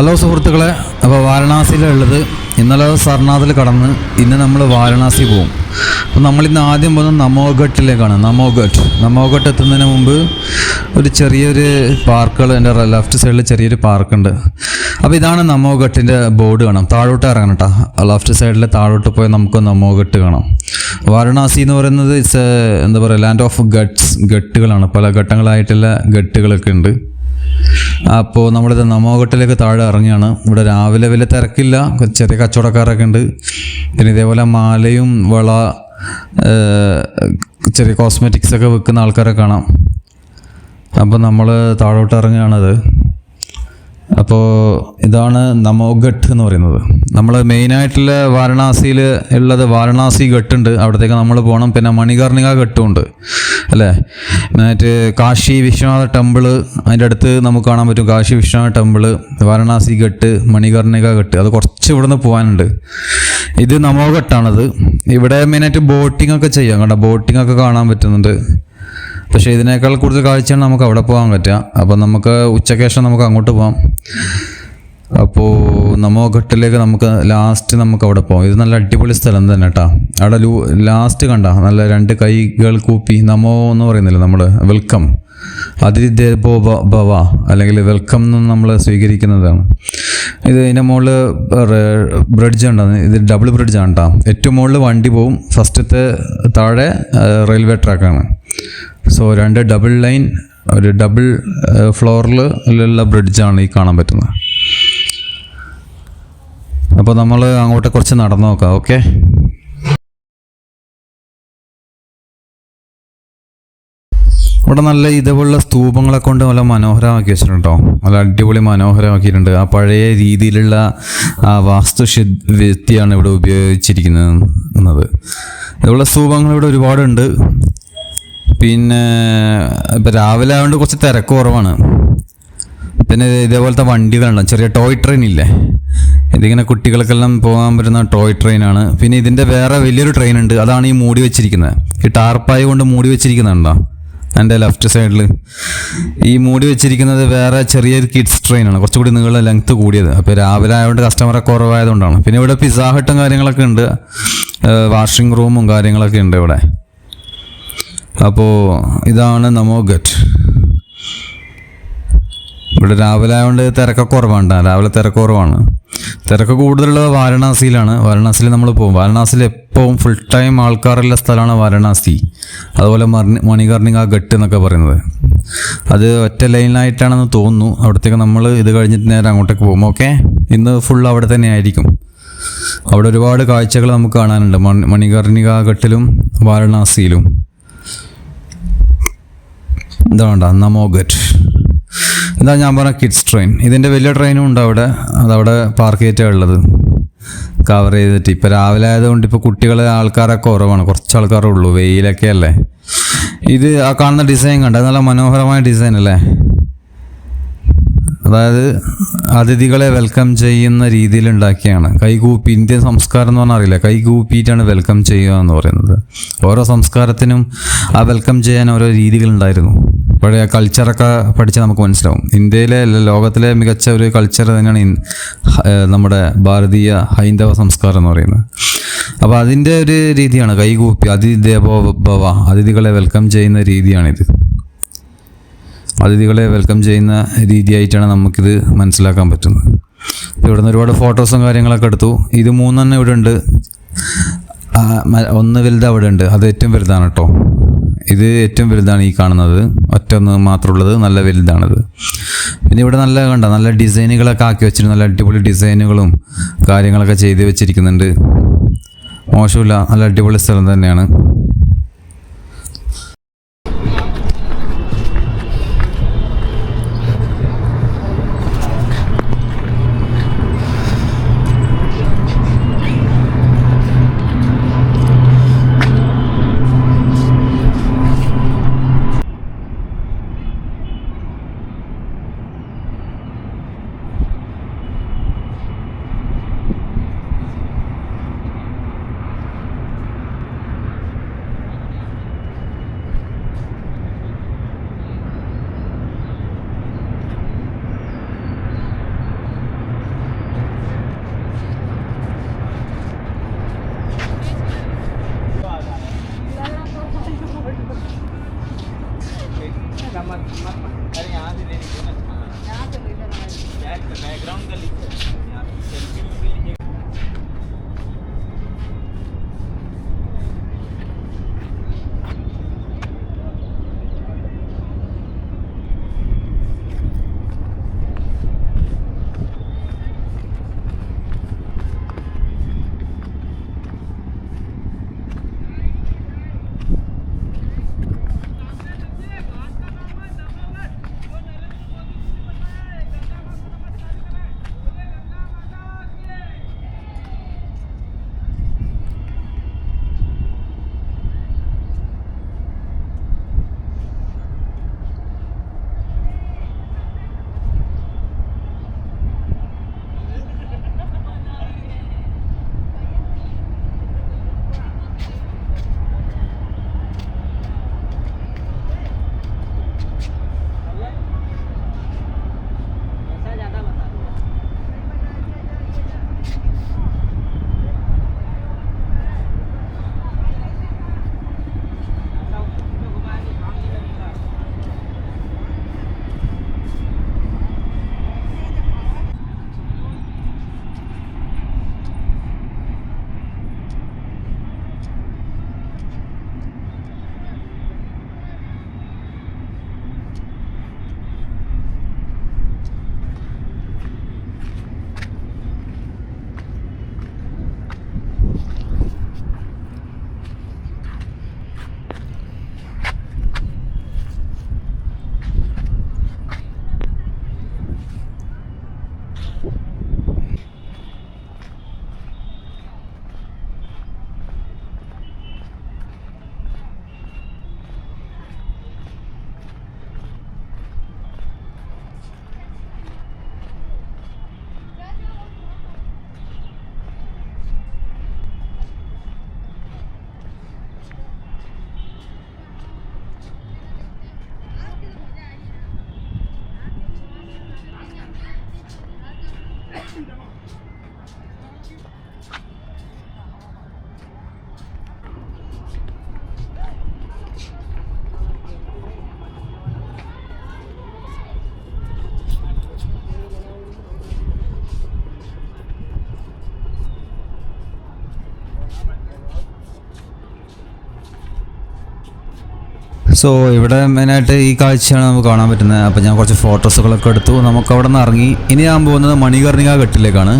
Hello സുഹൃത്തുക്കളെ, അപ്പോൾ വാരണാസിയിലുള്ളത്. ഇന്നലെ സർനാഥിൽ കടന്ന് ഇന്ന് നമ്മൾ വാരണാസി പോകും. അപ്പോൾ നമ്മളിന്ന് ആദ്യം പോകുന്നത് നമോഘട്ടിലേക്കാണ്. നമോഘട്ട് എത്തുന്നതിന് മുമ്പ് ഒരു ചെറിയൊരു പാർക്കുകൾ, എൻ്റെ ലെഫ്റ്റ് സൈഡിൽ ചെറിയൊരു പാർക്കുണ്ട്. അപ്പോൾ ഇതാണ് നമോഘട്ടിൻ്റെ ബോർഡ് കാണാം. താഴോട്ട് ഇറങ്ങണം കേട്ടോ. ലെഫ്റ്റ് സൈഡിൽ താഴോട്ട് പോയി നമുക്ക് നമോഘട്ട് കാണാം. വാരണാസി എന്ന് പറയുന്നത് എന്താ പറയുക, ലാൻഡ് ഓഫ് ഗട്ടുകളാണ്. പല ഘട്ടങ്ങളായിട്ടുള്ള ഗട്ടുകളൊക്കെ ഉണ്ട്. അപ്പോൾ നമ്മളിത് നമോഘട്ടിലേക്ക് താഴെ ഇറങ്ങിയാണ്. ഇവിടെ രാവിലെ വലിയ തിരക്കില്ല, ചെറിയ കച്ചവടക്കാരൊക്കെ ഉണ്ട്. പിന്നെ ഇതേപോലെ മാലയും വള, ചെറിയ കോസ്മെറ്റിക്സ് ഒക്കെ വിൽക്കുന്ന ആൾക്കാരെ കാണാം. അപ്പോൾ നമ്മൾ താഴോട്ട് ഇറങ്ങുകയാണത്. അപ്പോൾ ഇതാണ് നമോഘട്ട് എന്ന് പറയുന്നത്. നമ്മൾ മെയിനായിട്ടുള്ള വാരണാസിയിൽ ഉള്ളത് വാരണാസി ഘട്ടുണ്ട്, അവിടത്തേക്ക് നമ്മൾ പോകണം. പിന്നെ മണികർണിക ഘട്ടുമുണ്ട് അല്ലേ. എന്നിട്ട് കാശി വിശ്വനാഥ ടെമ്പിള് അതിൻ്റെ അടുത്ത് നമുക്ക് കാണാൻ പറ്റും. കാശി വിശ്വനാഥ ടെമ്പിള്, വാരണാസി ഘട്ട്, മണികർണിക ഘട്ട്, അത് കുറച്ച് ഇവിടെ നിന്ന് പോകാനുണ്ട്. ഇത് നമോഘട്ടാണത്. ഇവിടെ മെയിനായിട്ട് ബോട്ടിംഗ് ഒക്കെ ചെയ്യാം കേട്ടോ. ബോട്ടിംഗ് ഒക്കെ കാണാൻ പറ്റുന്നുണ്ട്. പക്ഷേ ഇതിനേക്കാൾ കൂടുതൽ കാഴ്ചയാണ് നമുക്ക് അവിടെ പോകാൻ പറ്റുക. അപ്പോൾ നമുക്ക് ഉച്ചയ്ക്ക് ശേഷം നമുക്ക് അങ്ങോട്ട് പോകാം. അപ്പോൾ നമോഘട്ടിലേക്ക് നമുക്ക് അവിടെ പോകാം. ഇത് നല്ല അടിപൊളി സ്ഥലം തന്നെ കേട്ടോ. അവിടെ ലാസ്റ്റ് കണ്ട നല്ല രണ്ട് കൈകൾ കൂപ്പി നമോ എന്ന് പറയുന്നില്ല നമ്മൾ, വെൽക്കം, അതിഥി ദേവോ ഭവ അല്ലെങ്കിൽ വെൽക്കം എന്ന് നമ്മൾ സ്വീകരിക്കുന്നതാണ്. ഇത് ഇതിൻ്റെ മുകളിൽ ബ്രിഡ്ജ് ഉണ്ട്. ഇത് ഡബിൾ ബ്രിഡ്ജാണ് കേട്ടോ. ഏറ്റവും മുകളിൽ വണ്ടി പോവും, ഫസ്റ്റത്തെ താഴെ റെയിൽവേ ട്രാക്കാണ്. സോ രണ്ട് ഡബിൾ ലൈൻ, ഒരു ഡബിൾ ഫ്ലോറിലുള്ള ബ്രിഡ്ജാണ് ഈ കാണാൻ പറ്റുന്നത്. അപ്പോൾ നമ്മൾ അങ്ങോട്ട് കുറച്ച് നടന്നു നോക്കാം. ഓക്കെ, ഇവിടെ നല്ല ഇതുപോലുള്ള സ്തൂപങ്ങളെ കൊണ്ട് നല്ല മനോഹരമാക്കി വെച്ചിട്ടുണ്ട് കേട്ടോ. നല്ല അടിപൊളി മനോഹരമാക്കിയിട്ടുണ്ട്. ആ പഴയ രീതിയിലുള്ള ആ വാസ്തുവിദ്യയാണ് ഇവിടെ ഉപയോഗിച്ചിരിക്കുന്നത്. ഇതുപോലുള്ള സ്തൂപങ്ങൾ ഇവിടെ ഒരുപാടുണ്ട്. പിന്നെ ഇപ്പം രാവിലെ ആയതുകൊണ്ട് കുറച്ച് തിരക്ക് കുറവാണ്. പിന്നെ ഇതേപോലത്തെ വണ്ടികളുണ്ട്, ചെറിയ ടോയ് ട്രെയിൻ ഇല്ലേ, ഇതിങ്ങനെ കുട്ടികൾക്കെല്ലാം പോകാൻ പറ്റുന്ന ടോയ് ട്രെയിനാണ്. പിന്നെ ഇതിൻ്റെ വേറെ വലിയൊരു ട്രെയിൻ ഉണ്ട്, അതാണ് ഈ മൂടി വെച്ചിരിക്കുന്നത്. ഈ ടാർപ്പായ കൊണ്ട് മൂടി വെച്ചിരിക്കുന്നുണ്ടോ എൻ്റെ ലെഫ്റ്റ് സൈഡിൽ. ഈ മൂടി വെച്ചിരിക്കുന്നത് വേറെ ചെറിയൊരു കിഡ്സ് ട്രെയിനാണ്, കുറച്ചുകൂടി നീളം ലെങ്ത്ത് കൂടിയത്. അപ്പോൾ രാവിലെ ആയതുകൊണ്ട് കസ്റ്റമറെ കുറവായതുകൊണ്ടാണ്. പിന്നെ ഇവിടെ പിസ്സ ഹട്ടും കാര്യങ്ങളൊക്കെ ഉണ്ട്, വാഷിംഗ് റൂമും കാര്യങ്ങളൊക്കെ ഉണ്ട് ഇവിടെ. അപ്പോൾ ഇതാണ് നമോഘട്ട്. ഇവിടെ രാവിലെ ആയതുകൊണ്ട് തിരക്കൊക്കെ കുറവാണ്. രാവിലെ തിരക്ക് കുറവാണ്. തിരക്ക് കൂടുതലുള്ളത് വാരണാസിയിലാണ്. വാരണാസിയിൽ നമ്മൾ പോകും. വാരണാസിയിൽ എപ്പോഴും ഫുൾ ടൈം ആൾക്കാരുള്ള സ്ഥലമാണ് വാരണാസി. അതുപോലെ മണികർണിക ഘട്ട് എന്നൊക്കെ പറയുന്നത്, അത് ഒറ്റ ലൈനിലായിട്ടാണെന്ന് തോന്നുന്നു. അവിടത്തേക്ക് നമ്മൾ ഇത് കഴിഞ്ഞിട്ട് നേരെ അങ്ങോട്ടേക്ക് പോകും. ഓക്കെ, ഇന്ന് ഫുൾ അവിടെ തന്നെ ആയിരിക്കും. അവിടെ ഒരുപാട് കാഴ്ചകൾ നമുക്ക് കാണാനുണ്ട് മണികർണിക ഘട്ടിലും വാരണാസിയിലും. ഇതാണ്ട നമോഘട്ട്. ഇതാ ഞാൻ പറഞ്ഞ കിഡ്സ് ട്രെയിൻ. ഇതിൻ്റെ വലിയ ട്രെയിനും ഉണ്ട് അവിടെ, അതവിടെ പാർക്ക് ചെയ്തിട്ടാണ് ഉള്ളത്, കവർ ചെയ്തിട്ട്. ഇപ്പോൾ രാവിലെ ആയതുകൊണ്ട് ഇപ്പോൾ കുട്ടികളെ ആൾക്കാരൊക്കെ കുറവാണ്, കുറച്ച് ആൾക്കാരേ ഉള്ളൂ, വെയിലൊക്കെ അല്ലേ. ഇത് ആ കാണുന്ന ഡിസൈൻ കണ്ട, നല്ല മനോഹരമായ ഡിസൈൻ അല്ലേ. അതായത് അതിഥികളെ വെൽക്കം ചെയ്യുന്ന രീതിയിൽ ഉണ്ടാക്കിയാണ്. കൈകൂപ്പി, ഇന്ത്യൻ സംസ്കാരം എന്ന് പറഞ്ഞാൽ അറിയില്ല, കൈകൂപ്പിയിട്ടാണ് വെൽക്കം ചെയ്യുക എന്ന് പറയുന്നത്. ഓരോ സംസ്കാരത്തിനും ആ വെൽക്കം ചെയ്യാൻ ഓരോ രീതികളുണ്ടായിരുന്നു. പഴയ കൾച്ചറൊക്കെ പഠിച്ചാൽ നമുക്ക് മനസ്സിലാവും. ഇന്ത്യയിലെ ലോകത്തിലെ മികച്ച ഒരു കൾച്ചർ തന്നെയാണ് നമ്മുടെ ഭാരതീയ ഹൈന്ദവ സംസ്കാരം എന്ന് പറയുന്നത്. അപ്പോൾ അതിൻ്റെ ഒരു രീതിയാണ് കൈകൂപ്പി, അതിഥി ദേവോ ഭവ, അതിഥികളെ വെൽക്കം ചെയ്യുന്ന രീതിയാണിത്. അതിഥികളെ വെൽക്കം ചെയ്യുന്ന രീതിയായിട്ടാണ് നമുക്കിത് മനസ്സിലാക്കാൻ പറ്റുന്നത്. ഇവിടെ നിന്ന് ഒരുപാട് ഫോട്ടോസും കാര്യങ്ങളൊക്കെ എടുത്തു. ഇത് മൂന്നെണ്ണം ഇവിടെ ഉണ്ട്. ഒന്ന് വലുത് അവിടെ ഉണ്ട്, അത് ഏറ്റവും വലുതാണ് കേട്ടോ. ഇത് ഏറ്റവും വലുതാണ് ഈ കാണുന്നത്, ഒറ്റ ഒന്ന് മാത്രമുള്ളത്, നല്ല വലുതാണിത്. പിന്നെ ഇവിടെ നല്ല ഡിസൈനുകളൊക്കെ ആക്കി വെച്ചിട്ടുണ്ട്. നല്ല അടിപൊളി ഡിസൈനുകളും കാര്യങ്ങളൊക്കെ ചെയ്ത് വെച്ചിരിക്കുന്നുണ്ട്. മോശമില്ല, നല്ല അടിപൊളി സ്ഥലം തന്നെയാണ്. സോ ഇവിടെ മെയിനായിട്ട് ഈ കാഴ്ചയാണ് നമുക്ക് കാണാൻ പറ്റുന്നത്. അപ്പോൾ ഞാൻ കുറച്ച് ഫോട്ടോസുകളൊക്കെ എടുത്തു. നമുക്ക് അവിടെ നിന്ന് ഇറങ്ങി ഇനി ഞാൻ പോകുന്നത് മണികർണിക ഘട്ടിലേക്കാണ്.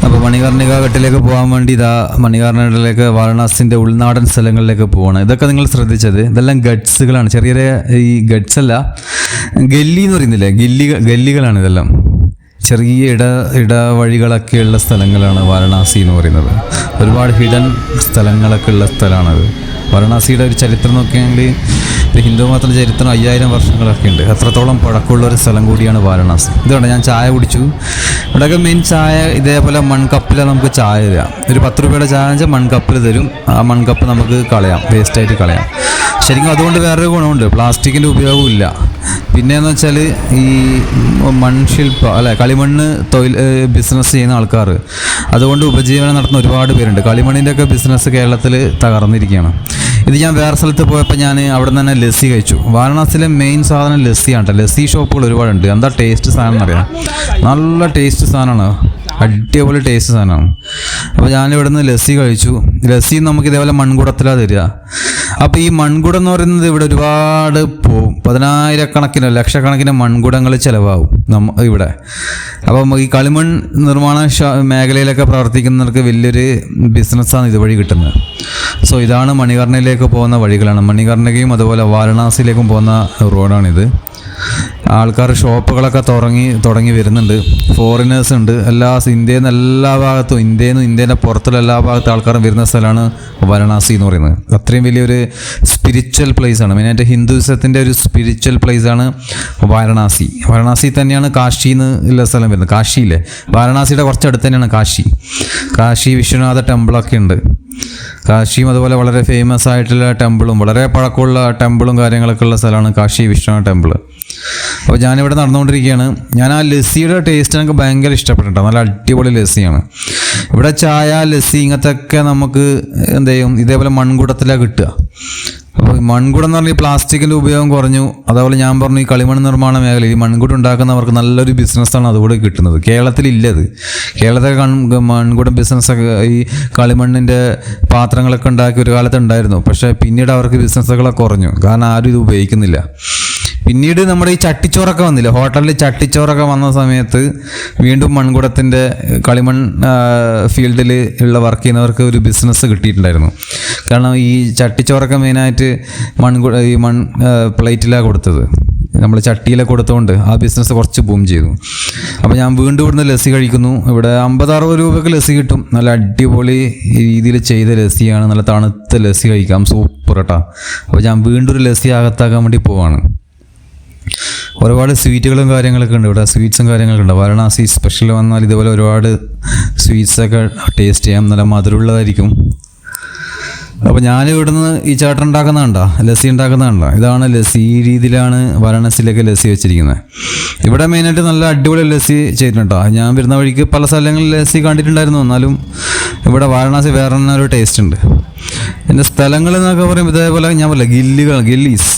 അപ്പോൾ മണികർണിക ഘട്ടിലേക്ക് പോകാൻ വേണ്ടി ഇതാ മണികർണികയിലേക്ക് വാരണാസിൻ്റെ ഉൾനാടൻ സ്ഥലങ്ങളിലേക്ക് പോവാണ്. ഇതൊക്കെ നിങ്ങൾ ശ്രദ്ധിച്ചത് ഇതെല്ലാം ഗഡ്സുകളാണ്. ചെറിയ ചെറിയ ഈ ഗഡ്സ് അല്ല, ഗല്ലി എന്ന് പറയുന്നില്ലേ, ഗല്ലികളാണ് ഇതെല്ലാം. ചെറിയ ഇടവഴികളൊക്കെയുള്ള സ്ഥലങ്ങളാണ് വാരണാസി എന്ന് പറയുന്നത്. ഒരുപാട് ഹിഡൻ സ്ഥലങ്ങളൊക്കെ ഉള്ള സ്ഥലമാണത്. വാരണാസിയുടെ ഒരു ചരിത്രം നോക്കുകയാണെങ്കിൽ ഹിന്ദു മതത്തിൻ്റെ ചരിത്രം 5000 വർഷങ്ങളൊക്കെ ഉണ്ട്. അത്രത്തോളം പഴക്കമുള്ള ഒരു സ്ഥലം കൂടിയാണ് വാരണാസി. ഇതുകൊണ്ട് ഞാൻ ചായ കുടിച്ചു. ഇവിടെയൊക്കെ മെയിൻ ചായ ഇതേപോലെ മൺകപ്പിലാണ് നമുക്ക് ചായ തരിക. ഒരു 10 രൂപയുടെ ചായ വെച്ചാൽ മൺകപ്പിൽ തരും. ആ മൺകപ്പ് നമുക്ക് കളയാം, വേസ്റ്റായിട്ട് കളയാം. ശരിക്കും അതുകൊണ്ട് വേറൊരു ഗുണമുണ്ട്, പ്ലാസ്റ്റിക്കിൻ്റെ ഉപയോഗമില്ല. പിന്നെയെന്ന് വെച്ചാൽ ഈ മൺശില്പ കളിമണ്ണ് ബിസിനസ് ചെയ്യുന്ന ആൾക്കാർ അതുകൊണ്ട് ഉപജീവനം നടത്തുന്ന ഒരുപാട് പേരുണ്ട്. കളിമണ്ണിൻ്റെയൊക്കെ ബിസിനസ് കേരളത്തിൽ തകർന്നിരിക്കുകയാണ്. ഇത് ഞാൻ വേറെ സ്ഥലത്ത് പോയപ്പോൾ ഞാൻ അവിടെ നിന്ന് തന്നെ ലസ്സി കഴിച്ചു. വാരണാസിയിലെ മെയിൻ സാധനം ലസ്സിയാണ് കേട്ടോ. ലസ്സി ഷോപ്പുകൾ ഒരുപാടുണ്ട്. എന്താ ടേസ്റ്റ് സാധനം എന്നറിയാം, നല്ല ടേസ്റ്റ് സാധനമാണ്, അടിപൊളി ടേസ്റ്റ് സാധനമാണ്. അപ്പോൾ ഞാനിവിടെ നിന്ന് ലസ്സി കഴിച്ചു. ലസ്സി നമുക്ക് ഇതേപോലെ മൺകുടത്തിലാണ് തരിക. അപ്പോൾ ഈ മൺകുടം എന്ന് പറയുന്നത് ഇവിടെ ഒരുപാട് പോവും, 10,000-കണക്കിന് ലക്ഷക്കണക്കിന് മൺകുടങ്ങൾ ചിലവാകും ഇവിടെ. അപ്പം ഈ കളിമൺ നിർമ്മാണ മേഖലയിലൊക്കെ പ്രവർത്തിക്കുന്നവർക്ക് വലിയൊരു ബിസിനസ്സാണ് ഇതുവഴി കിട്ടുന്നത്. സോ ഇതാണ് മണികർണികയിലേക്ക് പോകുന്ന വഴികളാണ്. മണികർണികയും അതുപോലെ വാരണാസിയിലേക്കും പോകുന്ന റോഡാണിത്. ആൾക്കാർ ഷോപ്പുകളൊക്കെ തുടങ്ങി വരുന്നുണ്ട്. ഫോറിനേഴ്സ് ഉണ്ട്. ഇന്ത്യയിൽ നിന്ന് എല്ലാ ഭാഗത്തും, ഇന്ത്യൻ്റെ പുറത്തുള്ള എല്ലാ ഭാഗത്തും ആൾക്കാരും വരുന്ന സ്ഥലമാണ് വാരണാസി എന്ന് പറയുന്നത്. അത്രയും വലിയൊരു സ്പിരിച്വൽ പ്ലേസാണ്. മെയിനായിട്ട് ഹിന്ദുയിസത്തിൻ്റെ ഒരു സ്പിരിച്വൽ പ്ലേസാണ് വാരണാസി. വാരണാസി തന്നെയാണ് കാശി എന്നുള്ള സ്ഥലം വരുന്നത്. കാശിയില്ലേ, വാരണാസിയുടെ കുറച്ചടുത്ത് തന്നെയാണ് കാശി വിശ്വനാഥ ടെമ്പിളൊക്കെ ഉണ്ട്. കാശിയും അതുപോലെ വളരെ ഫേമസ് ആയിട്ടുള്ള ടെമ്പിളും വളരെ പഴക്കമുള്ള ടെമ്പിളും കാര്യങ്ങളൊക്കെ ഉള്ള സ്ഥലമാണ് കാശി വിശ്വനാഥ ടെമ്പിൾ. അപ്പോൾ ഞാനിവിടെ നടന്നുകൊണ്ടിരിക്കുകയാണ്. ഞാൻ ആ ലസ്സിയുടെ ടേസ്റ്റ് എനിക്ക് ഭയങ്കര ഇഷ്ടപ്പെട്ടിട്ടുണ്ട്. നല്ല അടിപൊളി ലസ്സിയാണ്. ഇവിടെ ചായ, ലസ്സി ഇങ്ങനത്തെ ഒക്കെ നമുക്ക് എന്ത് ചെയ്യും, ഇതേപോലെ മൺകുടത്തിലാണ് കിട്ടുക. അപ്പോൾ മൺകുടം എന്ന് പറഞ്ഞാൽ ഈ പ്ലാസ്റ്റിക്കിൻ്റെ ഉപയോഗം കുറഞ്ഞു. അതേപോലെ ഞാൻ പറഞ്ഞു ഈ കളിമണ്ണ് നിർമ്മാണ മേഖലയിൽ ഈ മൺകുടം ഉണ്ടാക്കുന്നവർക്ക് നല്ലൊരു ബിസിനസ്സാണ് അതുകൂടെ കിട്ടുന്നത്. കേരളത്തിലില്ലത്. കേരളത്തിലെ മൺകുടം ബിസിനസ്സൊക്കെ ഈ കളിമണ്ണിൻ്റെ പാത്രങ്ങളൊക്കെ ഉണ്ടാക്കി ഒരു കാലത്ത് ഉണ്ടായിരുന്നു. പക്ഷേ പിന്നീട് അവർക്ക് ബിസിനസ്സുകളൊക്കെ കുറഞ്ഞു. കാരണം ആരും ഇത് ഉപയോഗിക്കുന്നില്ല. പിന്നീട് നമ്മുടെ ഈ ചട്ടിച്ചോറൊക്കെ വന്നില്ല, ഹോട്ടലിൽ ചട്ടിച്ചോറൊക്കെ വന്ന സമയത്ത് വീണ്ടും മൺകുടത്തിൻ്റെ കളിമൺ ഫീൽഡിൽ ഉള്ള വർക്ക് ചെയ്യുന്നവർക്ക് ഒരു ബിസിനസ് കിട്ടിയിട്ടുണ്ടായിരുന്നു. കാരണം ഈ ചട്ടിച്ചോറൊക്കെ മെയിനായിട്ട് ഈ പ്ലേറ്റിലാണ് കൊടുത്തത്, നമ്മൾ ചട്ടിയിലൊക്കെ കൊടുത്തുകൊണ്ട് ആ ബിസിനസ് കുറച്ച് ബൂം ചെയ്തു. അപ്പോൾ ഞാൻ വീണ്ടും ഇവിടുന്ന് ലസ്സി കഴിക്കുന്നു. ഇവിടെ 50-60 രൂപയ്ക്ക് ലസ്സി കിട്ടും. നല്ല അടിപൊളി രീതിയിൽ ചെയ്ത ലസ്സിയാണ്. നല്ല തണുത്ത ലസ്സി കഴിക്കാം, സൂപ്പർ കേട്ടോ. അപ്പോൾ ഞാൻ വീണ്ടും ഒരു ലസ്സി അകത്താക്കാൻ വേണ്ടി പോവാണ്. ഒരുപാട് സ്വീറ്റുകളും കാര്യങ്ങളൊക്കെ ഉണ്ട് ഇവിടെ, സ്വീറ്റ്സും കാര്യങ്ങളൊക്കെ ഉണ്ട്. വാരണാസി സ്പെഷ്യൽ വന്നാൽ ഇതുപോലെ ഒരുപാട് സ്വീറ്റ്സൊക്കെ ടേസ്റ്റ് ചെയ്യാം, നല്ല മധുരമുള്ളതായിരിക്കും. അപ്പോൾ ഞാൻ ഇവിടുന്ന് ഈ ചേട്ടൻ ഉണ്ടാക്കുന്നതുണ്ടോ, ലസ്സി ഉണ്ടാക്കുന്നതുണ്ടോ, ഇതാണ് ലസ്സി. ഈ രീതിയിലാണ് വാരണാസിയിലേക്ക് ലസ്സി വെച്ചിരിക്കുന്നത്. ഇവിടെ മെയിനായിട്ട് നല്ല അടിപൊളി ലസ്സി ചെയ്തിട്ടുണ്ടോ. ഞാൻ വരുന്ന വഴിക്ക് പല സ്ഥലങ്ങളിൽ ലസ്സി കണ്ടിട്ടുണ്ടായിരുന്നു, എന്നാലും ഇവിടെ വാരണാസി വേറെ തന്നെ ഒരു ടേസ്റ്റ് ഉണ്ട്. എൻ്റെ സ്ഥലങ്ങൾ എന്നൊക്കെ പറയുമ്പോൾ ഇതേപോലെ ഞാൻ പറയില്ല, ഗല്ലീസ്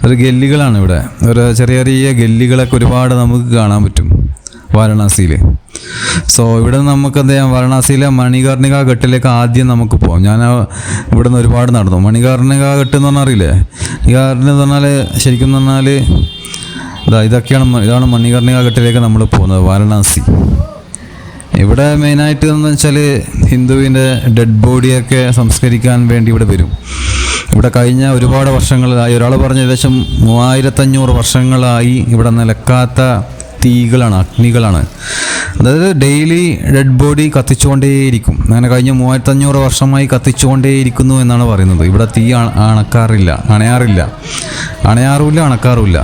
ഒരു ഗല്ലികളാണ് ഇവിടെ. ഒരു ചെറിയ ചെറിയ ഗല്ലികളൊക്കെ ഒരുപാട് നമുക്ക് കാണാൻ പറ്റും വാരണാസിയിൽ. സോ ഇവിടെ നമുക്ക് എന്ത് ചെയ്യാം, വാരണാസിയിലെ മണികർണിക ഘട്ടിലേക്ക് ആദ്യം നമുക്ക് പോകാം. ഞാൻ ഇവിടെ നിന്ന് ഒരുപാട് നടന്നു. മണികർണിക ഘട്ട് എന്ന് പറഞ്ഞാൽ അറിയില്ലേ? മണികർണിക എന്ന് പറഞ്ഞാൽ ശരിക്കും പറഞ്ഞാൽ ഇതാണ് മണികർണിക ഘട്ടിലേക്ക് നമ്മൾ പോകുന്നത്, വാരണാസി. ഇവിടെ മെയിനായിട്ട് എന്ന് വെച്ചാൽ ഹിന്ദുവിൻ്റെ ഡെഡ് ബോഡിയൊക്കെ സംസ്കരിക്കാൻ വേണ്ടി ഇവിടെ വരും. ഇവിടെ കഴിഞ്ഞ ഒരുപാട് വർഷങ്ങളായി, ഒരാൾ പറഞ്ഞ ഏകദേശം 3500 വർഷങ്ങളായി ഇവിടെ നിലക്കാത്ത തീകളാണ്, അഗ്നികളാണ്. അതായത് ഡെയിലി ഡെഡ് ബോഡി കത്തിച്ചുകൊണ്ടേയിരിക്കും. അങ്ങനെ കഴിഞ്ഞ 3500 വർഷമായി കത്തിച്ചുകൊണ്ടേയിരിക്കുന്നു എന്നാണ് പറയുന്നത്. ഇവിടെ തീ അണയാറുമില്ല, അണക്കാറുമില്ല.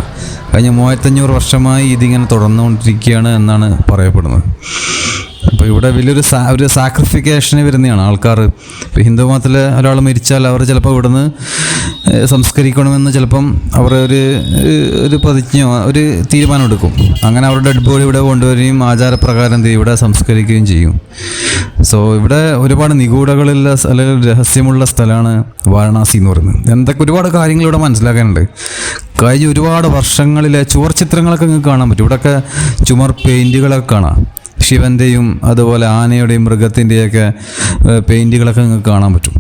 കഴിഞ്ഞ 3500 വർഷമായി ഇതിങ്ങനെ തുടർന്നുകൊണ്ടിരിക്കുകയാണ് എന്നാണ് പറയപ്പെടുന്നത്. അപ്പോൾ ഇവിടെ ഒരു സാക്രിഫിക്കേഷന് വരുന്നതാണ് ആൾക്കാർ. ഇപ്പോൾ ഹിന്ദു മതത്തിൽ ഒരാൾ മരിച്ചാൽ അവർ ചിലപ്പോൾ ഇവിടുന്ന് സംസ്കരിക്കണമെന്ന് ചിലപ്പം അവർ ഒരു പ്രതിജ്ഞയോ ഒരു തീരുമാനം എടുക്കും. അങ്ങനെ അവരുടെ ഡെഡ് ബോഡി ഇവിടെ കൊണ്ടുവരികയും ആചാരപ്രകാരം ഇവിടെ സംസ്കരിക്കുകയും ചെയ്യും. സോ ഇവിടെ ഒരുപാട് നിഗൂഢകളുള്ള അല്ലെങ്കിൽ രഹസ്യമുള്ള സ്ഥലമാണ് വാരണാസി എന്ന് പറയുന്നത്. ഒരുപാട് കാര്യങ്ങൾ ഇവിടെ മനസ്സിലാക്കാനുണ്ട്. കഴിഞ്ഞ ഒരുപാട് വർഷങ്ങളിലെ ചുവർ ചിത്രങ്ങളൊക്കെ നിങ്ങൾക്ക് കാണാൻ പറ്റും. ഇവിടെയൊക്കെ ചുമർ പെയിൻറ്റുകളൊക്കെ കാണാം. ശിവൻ്റെയും അതുപോലെ ആനയുടെയും മൃഗത്തിൻ്റെയൊക്കെ പെയിൻറ്റുകളൊക്കെ നിങ്ങൾക്ക് കാണാൻ പറ്റും.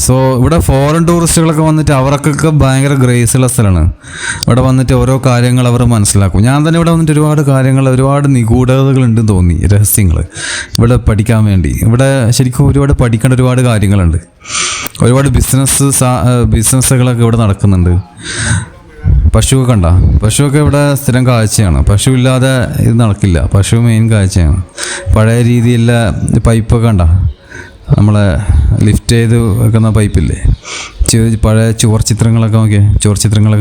സോ ഇവിടെ ഫോറിൻ ടൂറിസ്റ്റുകളൊക്കെ വന്നിട്ട് അവർക്കൊക്കെ ഭയങ്കര ഗ്രേസുള്ള സ്ഥലമാണ്. ഇവിടെ വന്നിട്ട് ഓരോ കാര്യങ്ങൾ അവർ മനസ്സിലാക്കും. ഞാൻ തന്നെ ഇവിടെ വന്നിട്ട് ഒരുപാട് കാര്യങ്ങൾ, ഒരുപാട് നിഗൂഢതകളുണ്ടെന്ന് തോന്നി, രഹസ്യങ്ങൾ ഇവിടെ പഠിക്കാൻ വേണ്ടി. ഇവിടെ ശരിക്കും ഒരുപാട് പഠിക്കേണ്ട ഒരുപാട് കാര്യങ്ങളുണ്ട്. ഒരുപാട് ബിസിനസ്സുകളൊക്കെ ഇവിടെ നടക്കുന്നുണ്ട്. പശുവൊക്കെ കണ്ട, പശുവൊക്കെ ഇവിടെ സ്ഥിരം കാഴ്ചയാണ്. പശു ഇല്ലാതെ ഇത് നടക്കില്ല. പശു മെയിൻ കാഴ്ചയാണ്. പഴയ രീതിയിലുള്ള പൈപ്പൊക്കെ കണ്ട, നമ്മളെ ലിഫ്റ്റ് ചെയ്ത് വെക്കുന്ന പൈപ്പില്ലേ, പഴയ ചുവർ ചിത്രങ്ങളൊക്കെ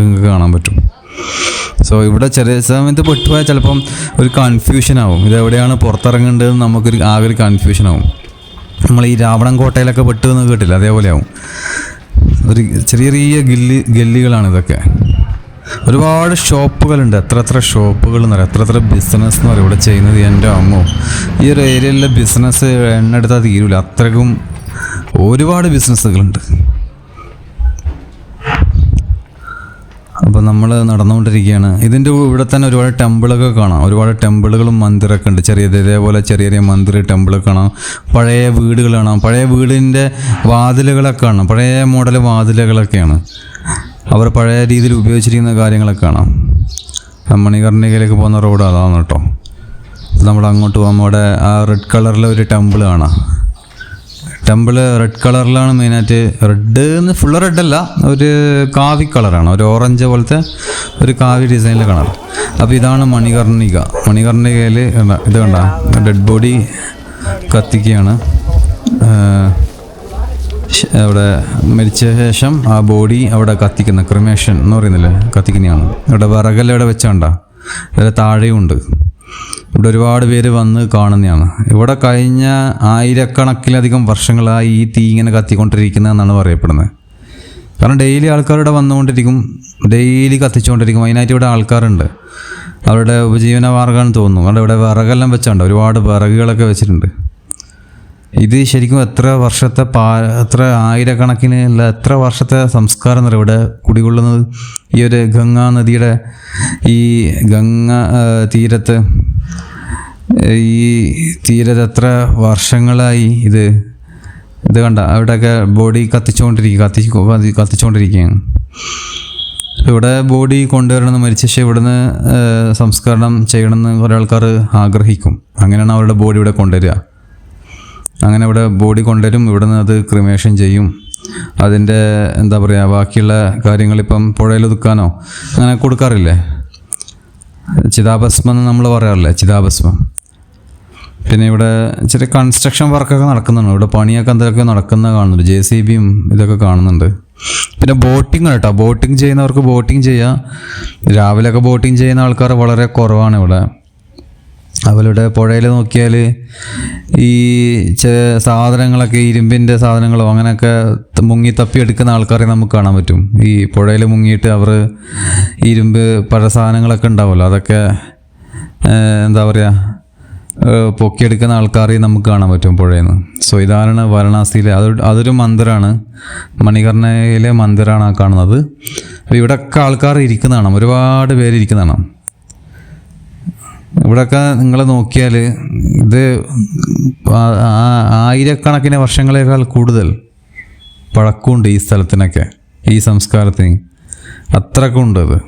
നിങ്ങൾക്ക് കാണാൻ പറ്റും. സോ ഇവിടെ ചെറിയ സമയത്ത് പെട്ടുപോയാൽ ചിലപ്പം ഒരു കൺഫ്യൂഷനാവും. ഇതെവിടെയാണ് പുറത്തിറങ്ങേണ്ടതെന്ന് ആകെ ഒരു കൺഫ്യൂഷനാവും. നമ്മൾ ഈ രാവണൻ കോട്ടയിലൊക്കെ പെട്ടുവെന്ന് കേട്ടില്ല, അതേപോലെ ആവും. ഒരു ചെറിയ ചെറിയ ഗല്ലികളാണ് ഇതൊക്കെ. ഒരുപാട് ഷോപ്പുകളുണ്ട്. എത്ര ഷോപ്പുകൾ എന്ന് പറയാം, എത്ര ബിസിനസ് എന്ന് പറയും ഇവിടെ ചെയ്യുന്നത്. എൻ്റെ അമ്മോ, ഈ ഒരു ഏരിയയിലെ ബിസിനസ് എണ്ണെടുത്താൽ തീരില്ല, അത്രയ്ക്കും ഒരുപാട് ബിസിനസ്സുകളുണ്ട്. അപ്പോൾ നമ്മൾ നടന്നുകൊണ്ടിരിക്കുകയാണ്. ഇതിൻ്റെ ഇവിടെ തന്നെ ഒരുപാട് ടെമ്പിളൊക്കെ കാണാം. ഒരുപാട് ടെമ്പിളുകളും മന്ദിറൊക്കെ ഉണ്ട്. ഇതേപോലെ ചെറിയ മന്ദിർ, ടെമ്പിളൊക്കെ കാണാം. പഴയ വീടുകൾ കാണാം. പഴയ വീടിൻ്റെ വാതിലുകളൊക്കെ കാണാം. പഴയ മോഡൽ വാതിലുകളൊക്കെയാണ്. അവർ പഴയ രീതിയിൽ ഉപയോഗിച്ചിരിക്കുന്ന കാര്യങ്ങളൊക്കെ കാണാം. മണികർണികയിലേക്ക് പോകുന്ന റോഡ് അതാണ് കേട്ടോ. നമ്മൾ അങ്ങോട്ട് പോകുമ്പോൾ അവിടെ ആ റെഡ് കളറിലെ ഒരു ടെമ്പിൾ കാണാം. ടെമ്പിൾ റെഡ് കളറിലാണ് മെയിനായിട്ട്. റെഡ് ഫുള്ള് റെഡല്ല, ഒരു കാവി കളറാണ്, ഒരു ഓറഞ്ച് പോലത്തെ ഒരു കാവി ഡിസൈനിൽ കളർ. അപ്പോൾ ഇതാണ് മണികർണികയിൽ ഇത് കണ്ട ഡെഡ് ബോഡി കത്തിക്കുകയാണ്. അവിടെ മരിച്ച ശേഷം ആ ബോഡി അവിടെ കത്തിക്കുന്ന ക്രിമേഷൻ എന്ന് പറയുന്നില്ലേ, കത്തിക്കുന്നതാണ്. ഇവിടെ വിറകെല്ലാം ഇവിടെ വെച്ചാണ്ട, ഇതിൽ താഴെയുണ്ട്. ഇവിടെ ഒരുപാട് പേര് വന്ന് കാണുന്നതാണ്. ഇവിടെ കഴിഞ്ഞ 1000കണക്കിലധികം വർഷങ്ങളായി ഈ തീ ഇങ്ങനെ കത്തിക്കൊണ്ടിരിക്കുന്നതെന്നാണ് പറയപ്പെടുന്നത്. കാരണം ഡെയിലി ആൾക്കാർ ഇവിടെ വന്നുകൊണ്ടിരിക്കും, ഡെയിലി കത്തിച്ചുകൊണ്ടിരിക്കും. അതിനായിട്ട് ഇവിടെ ആൾക്കാരുണ്ട്. അവരുടെ ഉപജീവന മാർഗ്ഗമാണെന്ന് തോന്നുന്നു. കാരണം ഇവിടെ വിറകെല്ലാം വെച്ചാണ്ട് ഒരുപാട് വിറകുകളൊക്കെ വെച്ചിട്ടുണ്ട്. ഇത് ശരിക്കും എത്ര വർഷത്തെ എത്ര ആയിരക്കണക്കിന് അല്ല എത്ര വർഷത്തെ സംസ്കാരം എന്നറിയാം ഇവിടെ കുടികൊള്ളുന്നത്. ഈ ഒരു ഗംഗാ നദിയുടെ ഈ തീരത്ത് എത്ര വർഷങ്ങളായി ഇത് കണ്ട അവിടെയൊക്കെ ബോഡി കത്തിച്ചുകൊണ്ടിരിക്കുകയാണ്. ഇവിടെ ബോഡി കൊണ്ടുവരണമെന്ന് മരിച്ച ശേഷം ഇവിടുന്ന് സംസ്കരണം ചെയ്യണമെന്ന് കുറേ ആൾക്കാർ ആഗ്രഹിക്കും. അങ്ങനെയാണ് അവരുടെ ബോഡി ഇവിടെ കൊണ്ടുവരിക. അങ്ങനെ ഇവിടെ ബോഡി കൊണ്ടുവരും, ഇവിടുന്ന് അത് ക്രിമേഷൻ ചെയ്യും. അതിൻ്റെ എന്താ പറയുക, ബാക്കിയുള്ള കാര്യങ്ങളിപ്പം പുഴയിൽ ഒതുക്കാനോ അങ്ങനെ കൊടുക്കാറില്ലേ, ചിതാഭസ്മം എന്ന് നമ്മൾ പറയാറില്ലേ, ചിതാഭസ്മം. പിന്നെ ഇവിടെ ചെറിയ കൺസ്ട്രക്ഷൻ വർക്കൊക്കെ നടക്കുന്നുണ്ട്. ഇവിടെ പണിയൊക്കെ എന്തൊക്കെ നടക്കുന്നത് കാണുന്നുണ്ട്, JCBയും ഇതൊക്കെ കാണുന്നുണ്ട്. പിന്നെ ബോട്ടിങ് കേട്ടോ, ബോട്ടിങ് ചെയ്യുന്നവർക്ക് ബോട്ടിങ് ചെയ്യാം. രാവിലെയൊക്കെ ബോട്ടിങ് ചെയ്യുന്ന ആൾക്കാർ വളരെ കുറവാണ് ഇവിടെ. അവരുടെ പുഴയിൽ നോക്കിയാൽ ഈ സാധനങ്ങളൊക്കെ ഇരുമ്പിൻ്റെ സാധനങ്ങളോ അങ്ങനെയൊക്കെ മുങ്ങി തപ്പി എടുക്കുന്ന ആൾക്കാരെ നമുക്ക് കാണാൻ പറ്റും. ഈ പുഴയിൽ മുങ്ങിയിട്ട് അവർ ഇരുമ്പ് പല സാധനങ്ങളൊക്കെ ഉണ്ടാവുമല്ലോ, അതൊക്കെ എന്താ പറയുക പൊക്കിയെടുക്കുന്ന ആൾക്കാരെ നമുക്ക് കാണാൻ പറ്റും പുഴയിൽ നിന്ന്. സോ ഇതാണ് വാരണാസിയിലെ അതൊരു മന്ദിറാണ്, മണികർണയിലെ മന്ദിറാണ് ആ കാണുന്നത്. അപ്പോൾ ഇവിടെയൊക്കെ ആൾക്കാർ ഇരിക്കുന്നതാണ്, ഒരുപാട് പേര് ഇരിക്കുന്നതാണ്. ഇവിടെയൊക്കെ നിങ്ങൾ നോക്കിയാൽ ഇത് ആയിരക്കണക്കിന് വർഷങ്ങളേക്കാൾ കൂടുതൽ പഴക്കമുണ്ട് ഈ സ്ഥലത്തിനൊക്കെ, ഈ സംസ്കാരത്തിന് അത്രക്കുണ്ട് അത്.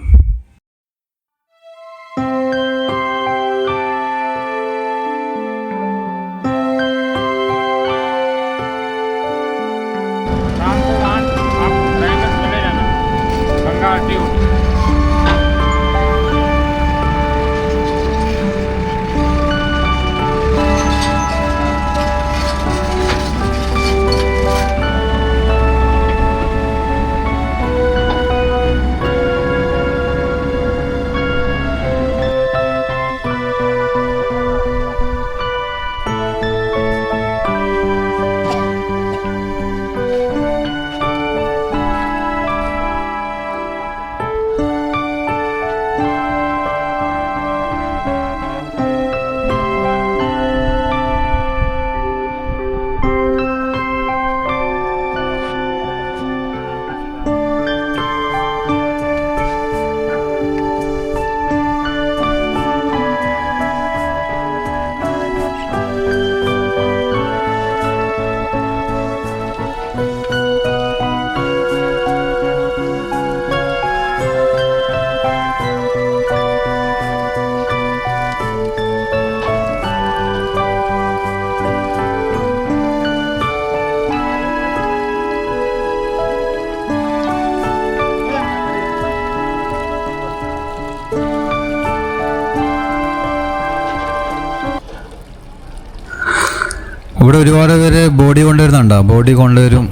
ഇവിടെ ഒരുപാട് പേര് ബോഡി കൊണ്ടുവരുന്നുണ്ടോ, ബോഡി കൊണ്ടുവരും.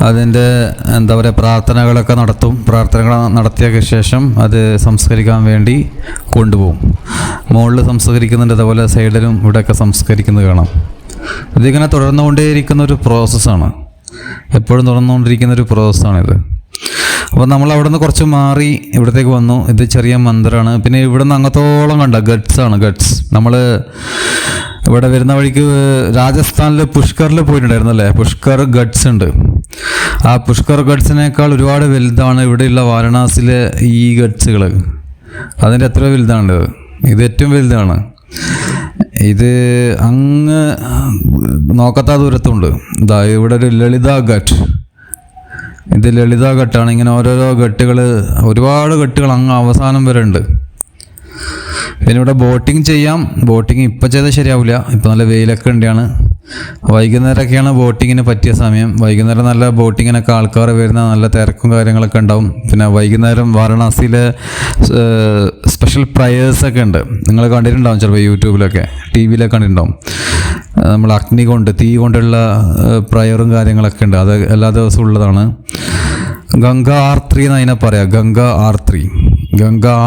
അതിൻ്റെ എന്താ പറയുക പ്രാർത്ഥനകളൊക്കെ നടത്തും. പ്രാർത്ഥനകൾ നടത്തിയ ശേഷം അത് സംസ്കരിക്കാൻ വേണ്ടി കൊണ്ടുപോകും. മുകളിൽ സംസ്കരിക്കുന്നുണ്ട്, അതുപോലെ സൈഡിലും ഇവിടെയൊക്കെ സംസ്കരിക്കുന്നത് കാണാം. ഇതിങ്ങനെ തുടർന്നുകൊണ്ടേയിരിക്കുന്ന ഒരു പ്രോസസ്സാണ്, എപ്പോഴും തുടർന്നുകൊണ്ടിരിക്കുന്ന ഒരു പ്രോസസ്സാണിത്. അപ്പോൾ നമ്മൾ അവിടെ നിന്ന് കുറച്ച് മാറി ഇവിടത്തേക്ക് വന്നു. ഇത് ചെറിയ മന്ദിരമാണ്. പിന്നെ ഇവിടെ നിന്ന് അങ്ങത്തോളം കണ്ട ഗഡ്സാണ്, ഗഡ്സ്. നമ്മൾ ഇവിടെ വരുന്ന വഴിക്ക് രാജസ്ഥാനിൽ പുഷ്കറിൽ പോയിട്ടുണ്ടായിരുന്നു അല്ലേ, പുഷ്കർ ഗഡ്സ് ഉണ്ട്. ആ പുഷ്കർ ഗഡ്സിനേക്കാൾ ഒരുപാട് വലുതാണ് ഇവിടെയുള്ള വാരണാസിയിലെ ഈ ഗഡ്സുകൾ. അതിൻ്റെ എത്ര വലുതാണ് ഇത് ഏറ്റവും വലുതാണ്. ഇത് അങ്ങ് നോക്കത്താ ദൂരത്തുണ്ട്. ഇതാ ഇവിടെ ഒരു ലളിത ഘട്ട്, ഇത് ലളിത ഘട്ടാണ്. ഇങ്ങനെ ഓരോരോ ഘട്ടുകൾ, ഒരുപാട് ഘട്ടുകൾ അങ്ങ് അവസാനം വരെ ഉണ്ട്. പിന്നെ ഇവിടെ ബോട്ടിങ് ചെയ്യാം. ബോട്ടിങ് ഇപ്പം ചെയ്താൽ ശരിയാവില്ല, ഇപ്പം നല്ല വെയിലൊക്കെ ഉണ്ടാണ്. വൈകുന്നേരമൊക്കെയാണ് ബോട്ടിങ്ങിന് പറ്റിയ സമയം. വൈകുന്നേരം നല്ല ബോട്ടിങ്ങിനൊക്കെ ആൾക്കാർ വരുന്ന നല്ല തിരക്കും കാര്യങ്ങളൊക്കെ ഉണ്ടാവും. പിന്നെ വൈകുന്നേരം വാരണാസിയിലെ സ്പെഷ്യൽ പ്രയേഴ്സൊക്കെ ഉണ്ട്, നിങ്ങൾ കണ്ടിട്ടുണ്ടാവും ചിലപ്പോൾ യൂട്യൂബിലൊക്കെ, TV-ലൊക്കെ കണ്ടിട്ടുണ്ടാവും. നമ്മൾ അഗ്നി കൊണ്ട്, തീ കൊണ്ടുള്ള പ്രയറും കാര്യങ്ങളൊക്കെ ഉണ്ട്. അത് എല്ലാ ദിവസവും ഉള്ളതാണ്. ഗംഗ ആർത്തി എന്ന് അതിനെ പറയാം, ഗംഗ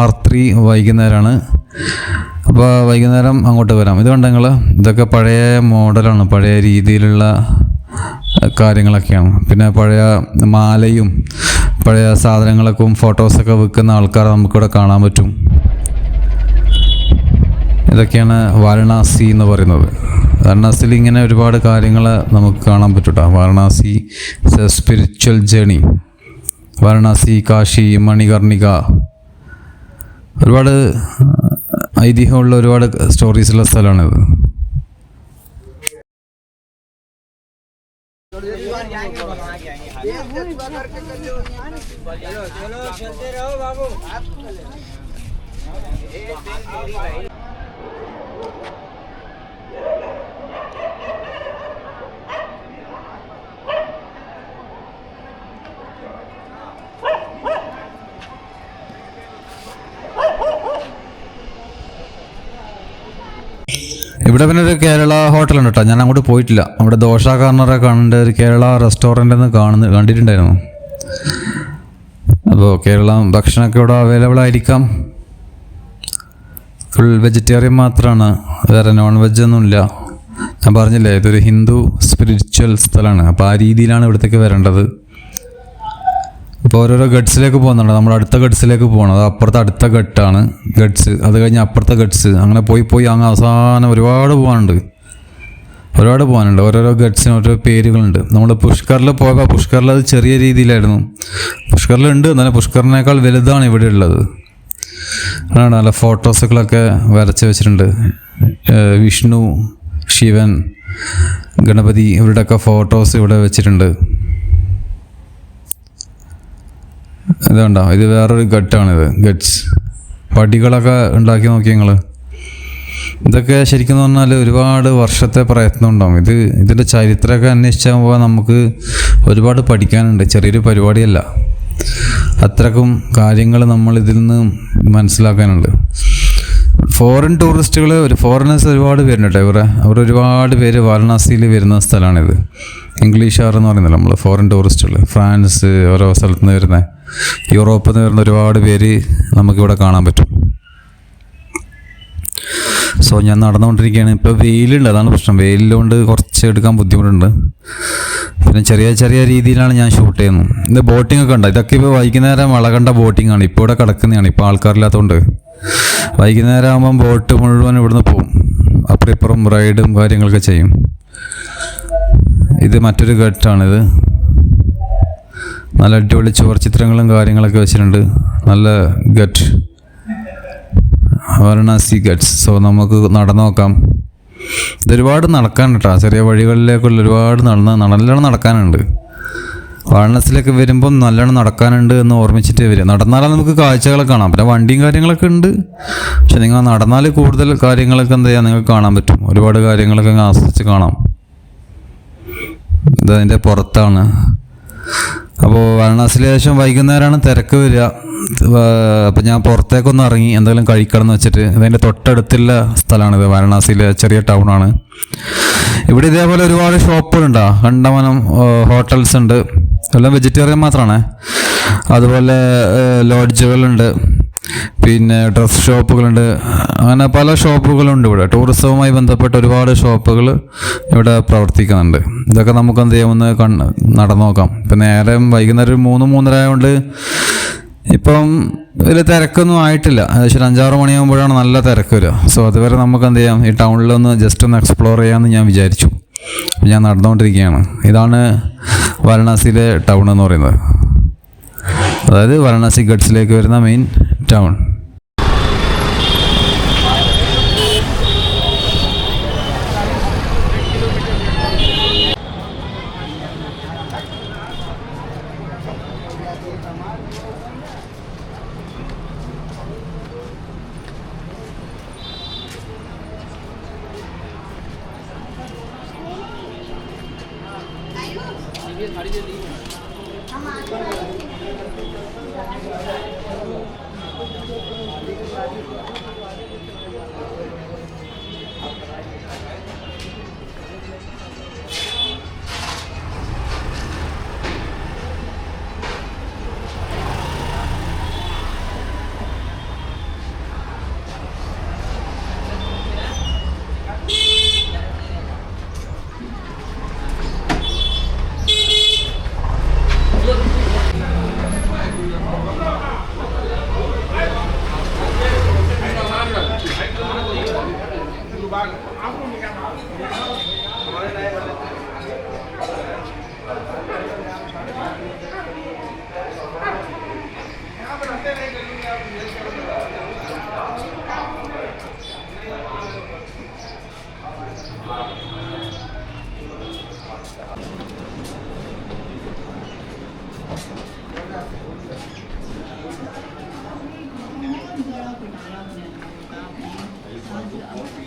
ആർത്തി വൈകുന്നേരമാണ്. അപ്പോൾ വൈകുന്നേരം അങ്ങോട്ട് വരാം. ഇത് കണ്ടോ നിങ്ങൾ, ഇതൊക്കെ പഴയ മോഡലാണ്, പഴയ രീതിയിലുള്ള കാര്യങ്ങളൊക്കെയാണ്. പിന്നെ പഴയ മാലയും പഴയ സാധനങ്ങളൊക്കെ ഫോട്ടോസൊക്കെ വിൽക്കുന്ന ആൾക്കാരെ നമുക്കിവിടെ കാണാൻ പറ്റും. ഇതൊക്കെയാണ് വാരണാസി എന്ന് പറയുന്നത്. വാരണാസിയിൽ ഇങ്ങനെ ഒരുപാട് കാര്യങ്ങൾ നമുക്ക് കാണാൻ പറ്റൂട്ടോ. വാരണാസി സ്പിരിച്വൽ ജേണി, വാരണാസി, കാശി, മണികർണിക, ഒരുപാട് ഐതിഹ്യമുള്ള ഒരുപാട് സ്റ്റോറീസുള്ള സ്ഥലമാണിത്. ഇവിടെ പിന്നെ ഒരു കേരള ഹോട്ടലുണ്ട് കേട്ടോ. ഞാൻ അങ്ങോട്ട് പോയിട്ടില്ല. അവിടെ ദോശ കോർണറെ കാണേണ്ട ഒരു കേരള റെസ്റ്റോറൻ്റ് എന്ന് കണ്ടിട്ടുണ്ടായിരുന്നു. അപ്പോൾ കേരള ഭക്ഷണമൊക്കെ ഇവിടെ അവൈലബിൾ ആയിരിക്കാം. ഫുൾ വെജിറ്റേറിയൻ മാത്രമാണ്, വേറെ നോൺ വെജ് ഒന്നുമില്ല. ഞാൻ പറഞ്ഞില്ലേ, ഇതൊരു ഹിന്ദു സ്പിരിച്വൽ സ്ഥലമാണ്. അപ്പോൾ ആ രീതിയിലാണ് ഇവിടത്തേക്ക് വരേണ്ടത്. ഇപ്പോൾ ഓരോരോ ഗഡ്സിലേക്ക് പോകുന്നുണ്ട്. നമ്മൾ അടുത്ത ഗഡ്സിലേക്ക് പോകണം. അത് അപ്പുറത്തെ അടുത്ത ഗഡ്സാണ് ഗഡ്സ്. അത് കഴിഞ്ഞ് അപ്പുറത്തെ ഗഡ്സ്, അങ്ങനെ പോയി അങ്ങ് അവസാനം ഒരുപാട് പോകാനുണ്ട്. ഓരോരോ ഗഡ്സിന് ഓരോ പേരുകളുണ്ട്. നമ്മൾ പുഷ്കറിൽ പോയപ്പോൾ പുഷ്കറിൽ അത് ചെറിയ രീതിയിലായിരുന്നു. പുഷ്കറിലുണ്ട്, എന്നാലും പുഷ്കറിനേക്കാൾ വലുതാണ് ഇവിടെ ഉള്ളത്. നല്ല ഫോട്ടോസുകളൊക്കെ വരച്ച് വെച്ചിട്ടുണ്ട്. വിഷ്ണു, ശിവൻ, ഗണപതി ഇവരുടെയൊക്കെ ഫോട്ടോസ് ഇവിടെ വെച്ചിട്ടുണ്ട്. ഇതുണ്ടോ, ഇത് വേറൊരു ഗഡ്സാണിത്. ഗഡ്സ് പടികളൊക്കെ ഉണ്ടാക്കി നോക്കി നിങ്ങൾ. ഇതൊക്കെ ശരിക്കും പറഞ്ഞാൽ ഒരുപാട് വർഷത്തെ പ്രയത്നം ഉണ്ടാവും. ഇതിൻ്റെ ചരിത്രമൊക്കെ അന്വേഷിച്ചാൽ പോകാൻ നമുക്ക് ഒരുപാട് പഠിക്കാനുണ്ട്. ചെറിയൊരു പരിപാടിയല്ല, അത്രക്കും കാര്യങ്ങൾ നമ്മൾ ഇതിൽ നിന്ന് മനസ്സിലാക്കാനുണ്ട്. ഫോറിൻ ടൂറിസ്റ്റുകൾ, ഫോറിനേഴ്സ് ഒരുപാട് പേരുണ്ട് കേട്ടോ. അവർ ഒരുപാട് പേര് വാരണാസിയിൽ വരുന്ന സ്ഥലമാണിത്. ഇംഗ്ലീഷുകാർ എന്ന് പറയുന്നില്ല, നമ്മൾ ഫോറിൻ ടൂറിസ്റ്റുകൾ, ഫ്രാൻസ്, ഓരോ സ്ഥലത്ത് നിന്ന് വരുന്ന, യൂറോപ്പിൽ നിന്ന് വരുന്ന ഒരുപാട് പേര് നമുക്കിവിടെ കാണാൻ പറ്റും. സോ ഞാൻ നടന്നുകൊണ്ടിരിക്കുകയാണ്. ഇപ്പോൾ വെയിലുണ്ട്, അതാണ് പ്രശ്നം. വെയിലുകൊണ്ട് കുറച്ച് എടുക്കാൻ ബുദ്ധിമുട്ടുണ്ട്. പിന്നെ ചെറിയ രീതിയിലാണ് ഞാൻ ഷൂട്ട് ചെയ്യുന്നത്. ഇത് ബോട്ടിംഗ് ഒക്കെ ഉണ്ട്. ഇതൊക്കെ ഇപ്പോൾ വൈകുന്നേരം വളകണ്ട ബോട്ടിംഗ് ആണ്. ഇപ്പോൾ ഇവിടെ കിടക്കുന്നതാണ്. ഇപ്പോൾ ആൾക്കാരില്ലാത്തതുകൊണ്ട് വൈകുന്നേരം ആകുമ്പം ബോട്ട് മുഴുവൻ ഇവിടുന്ന് പോകും. അപ്പുറം ഇപ്പുറം റൈഡും കാര്യങ്ങളൊക്കെ ചെയ്യും. ഇത് മറ്റൊരു ഗഡ്സാണിത്. നല്ല അടിപൊളി ചുവർ ചിത്രങ്ങളും കാര്യങ്ങളൊക്കെ വെച്ചിട്ടുണ്ട്. നല്ല ഗഡ്, വാരണാസി ഗഡ്സ്. സോ നമുക്ക് നടന്നു നോക്കാം. ഇതൊരുപാട് നടക്കാനുണ്ട് കേട്ടോ. ചെറിയ വഴികളിലേക്കുള്ള ഒരുപാട് നല്ലോണം നടക്കാനുണ്ട്. വാരണാസിയിലേക്ക് വരുമ്പം നല്ലോണം നടക്കാനുണ്ട് എന്ന് ഓർമ്മിച്ചിട്ട് വരും. നടന്നാലും നമുക്ക് കാഴ്ചകളൊക്കെ കാണാം. പിന്നെ വണ്ടിയും കാര്യങ്ങളൊക്കെ ഉണ്ട്. പക്ഷെ നിങ്ങൾ നടന്നാൽ കൂടുതൽ കാര്യങ്ങളൊക്കെ എന്ത് ചെയ്യാൻ നിങ്ങൾക്ക് കാണാൻ പറ്റും. ഒരുപാട് കാര്യങ്ങളൊക്കെ ആസ്വദിച്ച് കാണാം. ഇതതിൻ്റെ പുറത്താണ്. അപ്പോൾ വാരണാസിയിൽ ഏകദേശം വൈകുന്നേരമാണ് തിരക്ക് വരിക. അപ്പം ഞാൻ പുറത്തേക്കൊന്ന് ഇറങ്ങി എന്തെങ്കിലും കഴിക്കണം എന്ന് വെച്ചിട്ട്. ഇതിൻ്റെ തൊട്ടടുത്തുള്ള സ്ഥലമാണിത്. വാരണാസിയിലെ ചെറിയ ടൗണാണ്. ഇവിടെ ഇതേപോലെ ഒരുപാട് ഷോപ്പുകളുണ്ടോ, കണ്ടമാനം ഹോട്ടൽസ് ഉണ്ട്. എല്ലാം വെജിറ്റേറിയൻ മാത്രമാണ്. അതുപോലെ ലോഡ്ജുകളുണ്ട്, പിന്നെ ഡ്രസ് ഷോപ്പുകളുണ്ട്. അങ്ങനെ പല ഷോപ്പുകളുണ്ട് ഇവിടെ. ടൂറിസവുമായി ബന്ധപ്പെട്ട ഒരുപാട് ഷോപ്പുകൾ ഇവിടെ പ്രവർത്തിക്കുന്നുണ്ട്. ഇതൊക്കെ നമുക്ക് എന്ത് ചെയ്യാമെന്ന് നടന്നു നോക്കാം. ഇപ്പം നേരം വൈകുന്നേരം 3-3:30 ആയതുകൊണ്ട് ഇപ്പം വലിയ തിരക്കൊന്നും ആയിട്ടില്ല. ഏകദേശം 5-6 മണിയാകുമ്പോഴാണ് നല്ല തിരക്ക് വരിക. സോ അതുവരെ നമുക്ക് എന്ത് ചെയ്യാം, ഈ ടൗണിലൊന്ന് ജസ്റ്റ് ഒന്ന് എക്സ്പ്ലോർ ചെയ്യാമെന്ന് ഞാൻ വിചാരിച്ചു. ഞാൻ നടന്നുകൊണ്ടിരിക്കുകയാണ്. ഇതാണ് വാരണാസിയിലെ ടൗൺ എന്ന് പറയുന്നത്. അതായത് വാരണാസി ഗഡ്സിലേക്ക് വരുന്ന മെയിൻ ടൗൺ.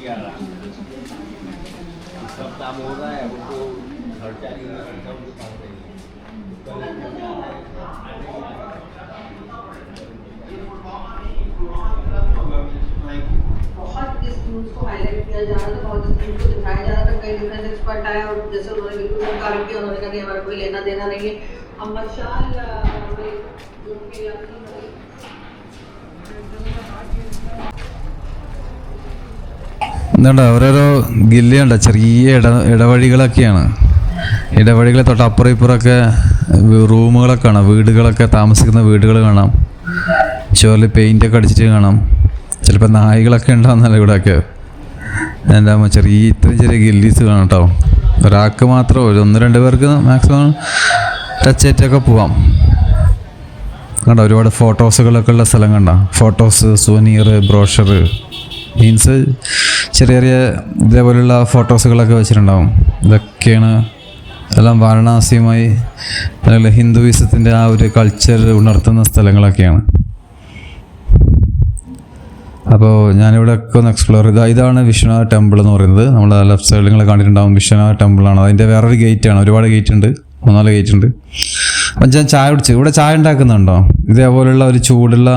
बहुत इस न्यूज़ को हाईलाइट किया जा रहा था, बहुत इस न्यूज़ को दिखाया जा रहा था, कई डिफरेंट एक्सपर्ट आए और जैसे उन्होंने बिल्कुल इनकार किया, उन्होंने कहा नहीं हमारा कोई लेना देना नहीं है। हम मशाल जो उनके यात्री എന്താ ഓരോരോ ഗില്ലിയുണ്ട്, ചെറിയ ഇടവഴികളൊക്കെയാണ്. ഇടവഴികളെ തൊട്ട് അപ്പുറം ഇപ്പുറമൊക്കെ റൂമുകളൊക്കെ കാണാം, വീടുകളൊക്കെ, താമസിക്കുന്ന വീടുകൾ കാണാം. ചുവരിൽ പെയിൻ്റൊക്കെ അടിച്ചിട്ട് കാണാം. ചിലപ്പോൾ നായ്കളൊക്കെ ഉണ്ടാകുന്നല്ല ഇവിടെയൊക്കെ. എന്താ ചെറിയ ഇത്രയും ചെറിയ ഗില്ലീസ് കാണാം കേട്ടോ. ഒരാൾക്ക് മാത്രം, ഒരു 1-2 പേർക്ക് മാക്സിമം ടച്ച് ചെയ്തിട്ടൊക്കെ പോവാം. കണ്ടോ ഒരുപാട് ഫോട്ടോസുകളൊക്കെ ഉള്ള സ്ഥലം കണ്ട. ഫോട്ടോസ്, സുവനീർ, ബ്രോഷർ, മീൻസ് ചെറിയ ചെറിയ ഇതേപോലെയുള്ള ഫോട്ടോസുകളൊക്കെ വെച്ചിട്ടുണ്ടാവും. ഇതൊക്കെയാണ് എല്ലാം വാരണാസിയുമായി അല്ലെങ്കിൽ ഹിന്ദുയിസത്തിൻ്റെ ആ ഒരു കൾച്ചർ ഉണർത്തുന്ന സ്ഥലങ്ങളൊക്കെയാണ്. അപ്പോൾ ഞാനിവിടെ ഒക്കെ ഒന്ന് എക്സ്പ്ലോർ ചെയ്ത്, ഇതാണ് വിശ്വനാഥ ടെമ്പിൾ എന്ന് പറയുന്നത്. നമ്മൾ ലെഫ്റ്റ് സൈഡിൽ നിങ്ങൾ കണ്ടിട്ടുണ്ടാവും, വിശ്വനാഥ ടെമ്പിളാണ്. അതിൻ്റെ വേറൊരു ഗേറ്റാണ്, ഒരുപാട് ഗേറ്റ് ഉണ്ട്, 3-4 ഗേറ്റ് ഉണ്ട്. അപ്പം ഞാൻ ചായ കുടിച്ചു. ഇവിടെ ചായ ഉണ്ടാക്കുന്നുണ്ടോ? ഇതേപോലുള്ള ഒരു ചൂടുള്ള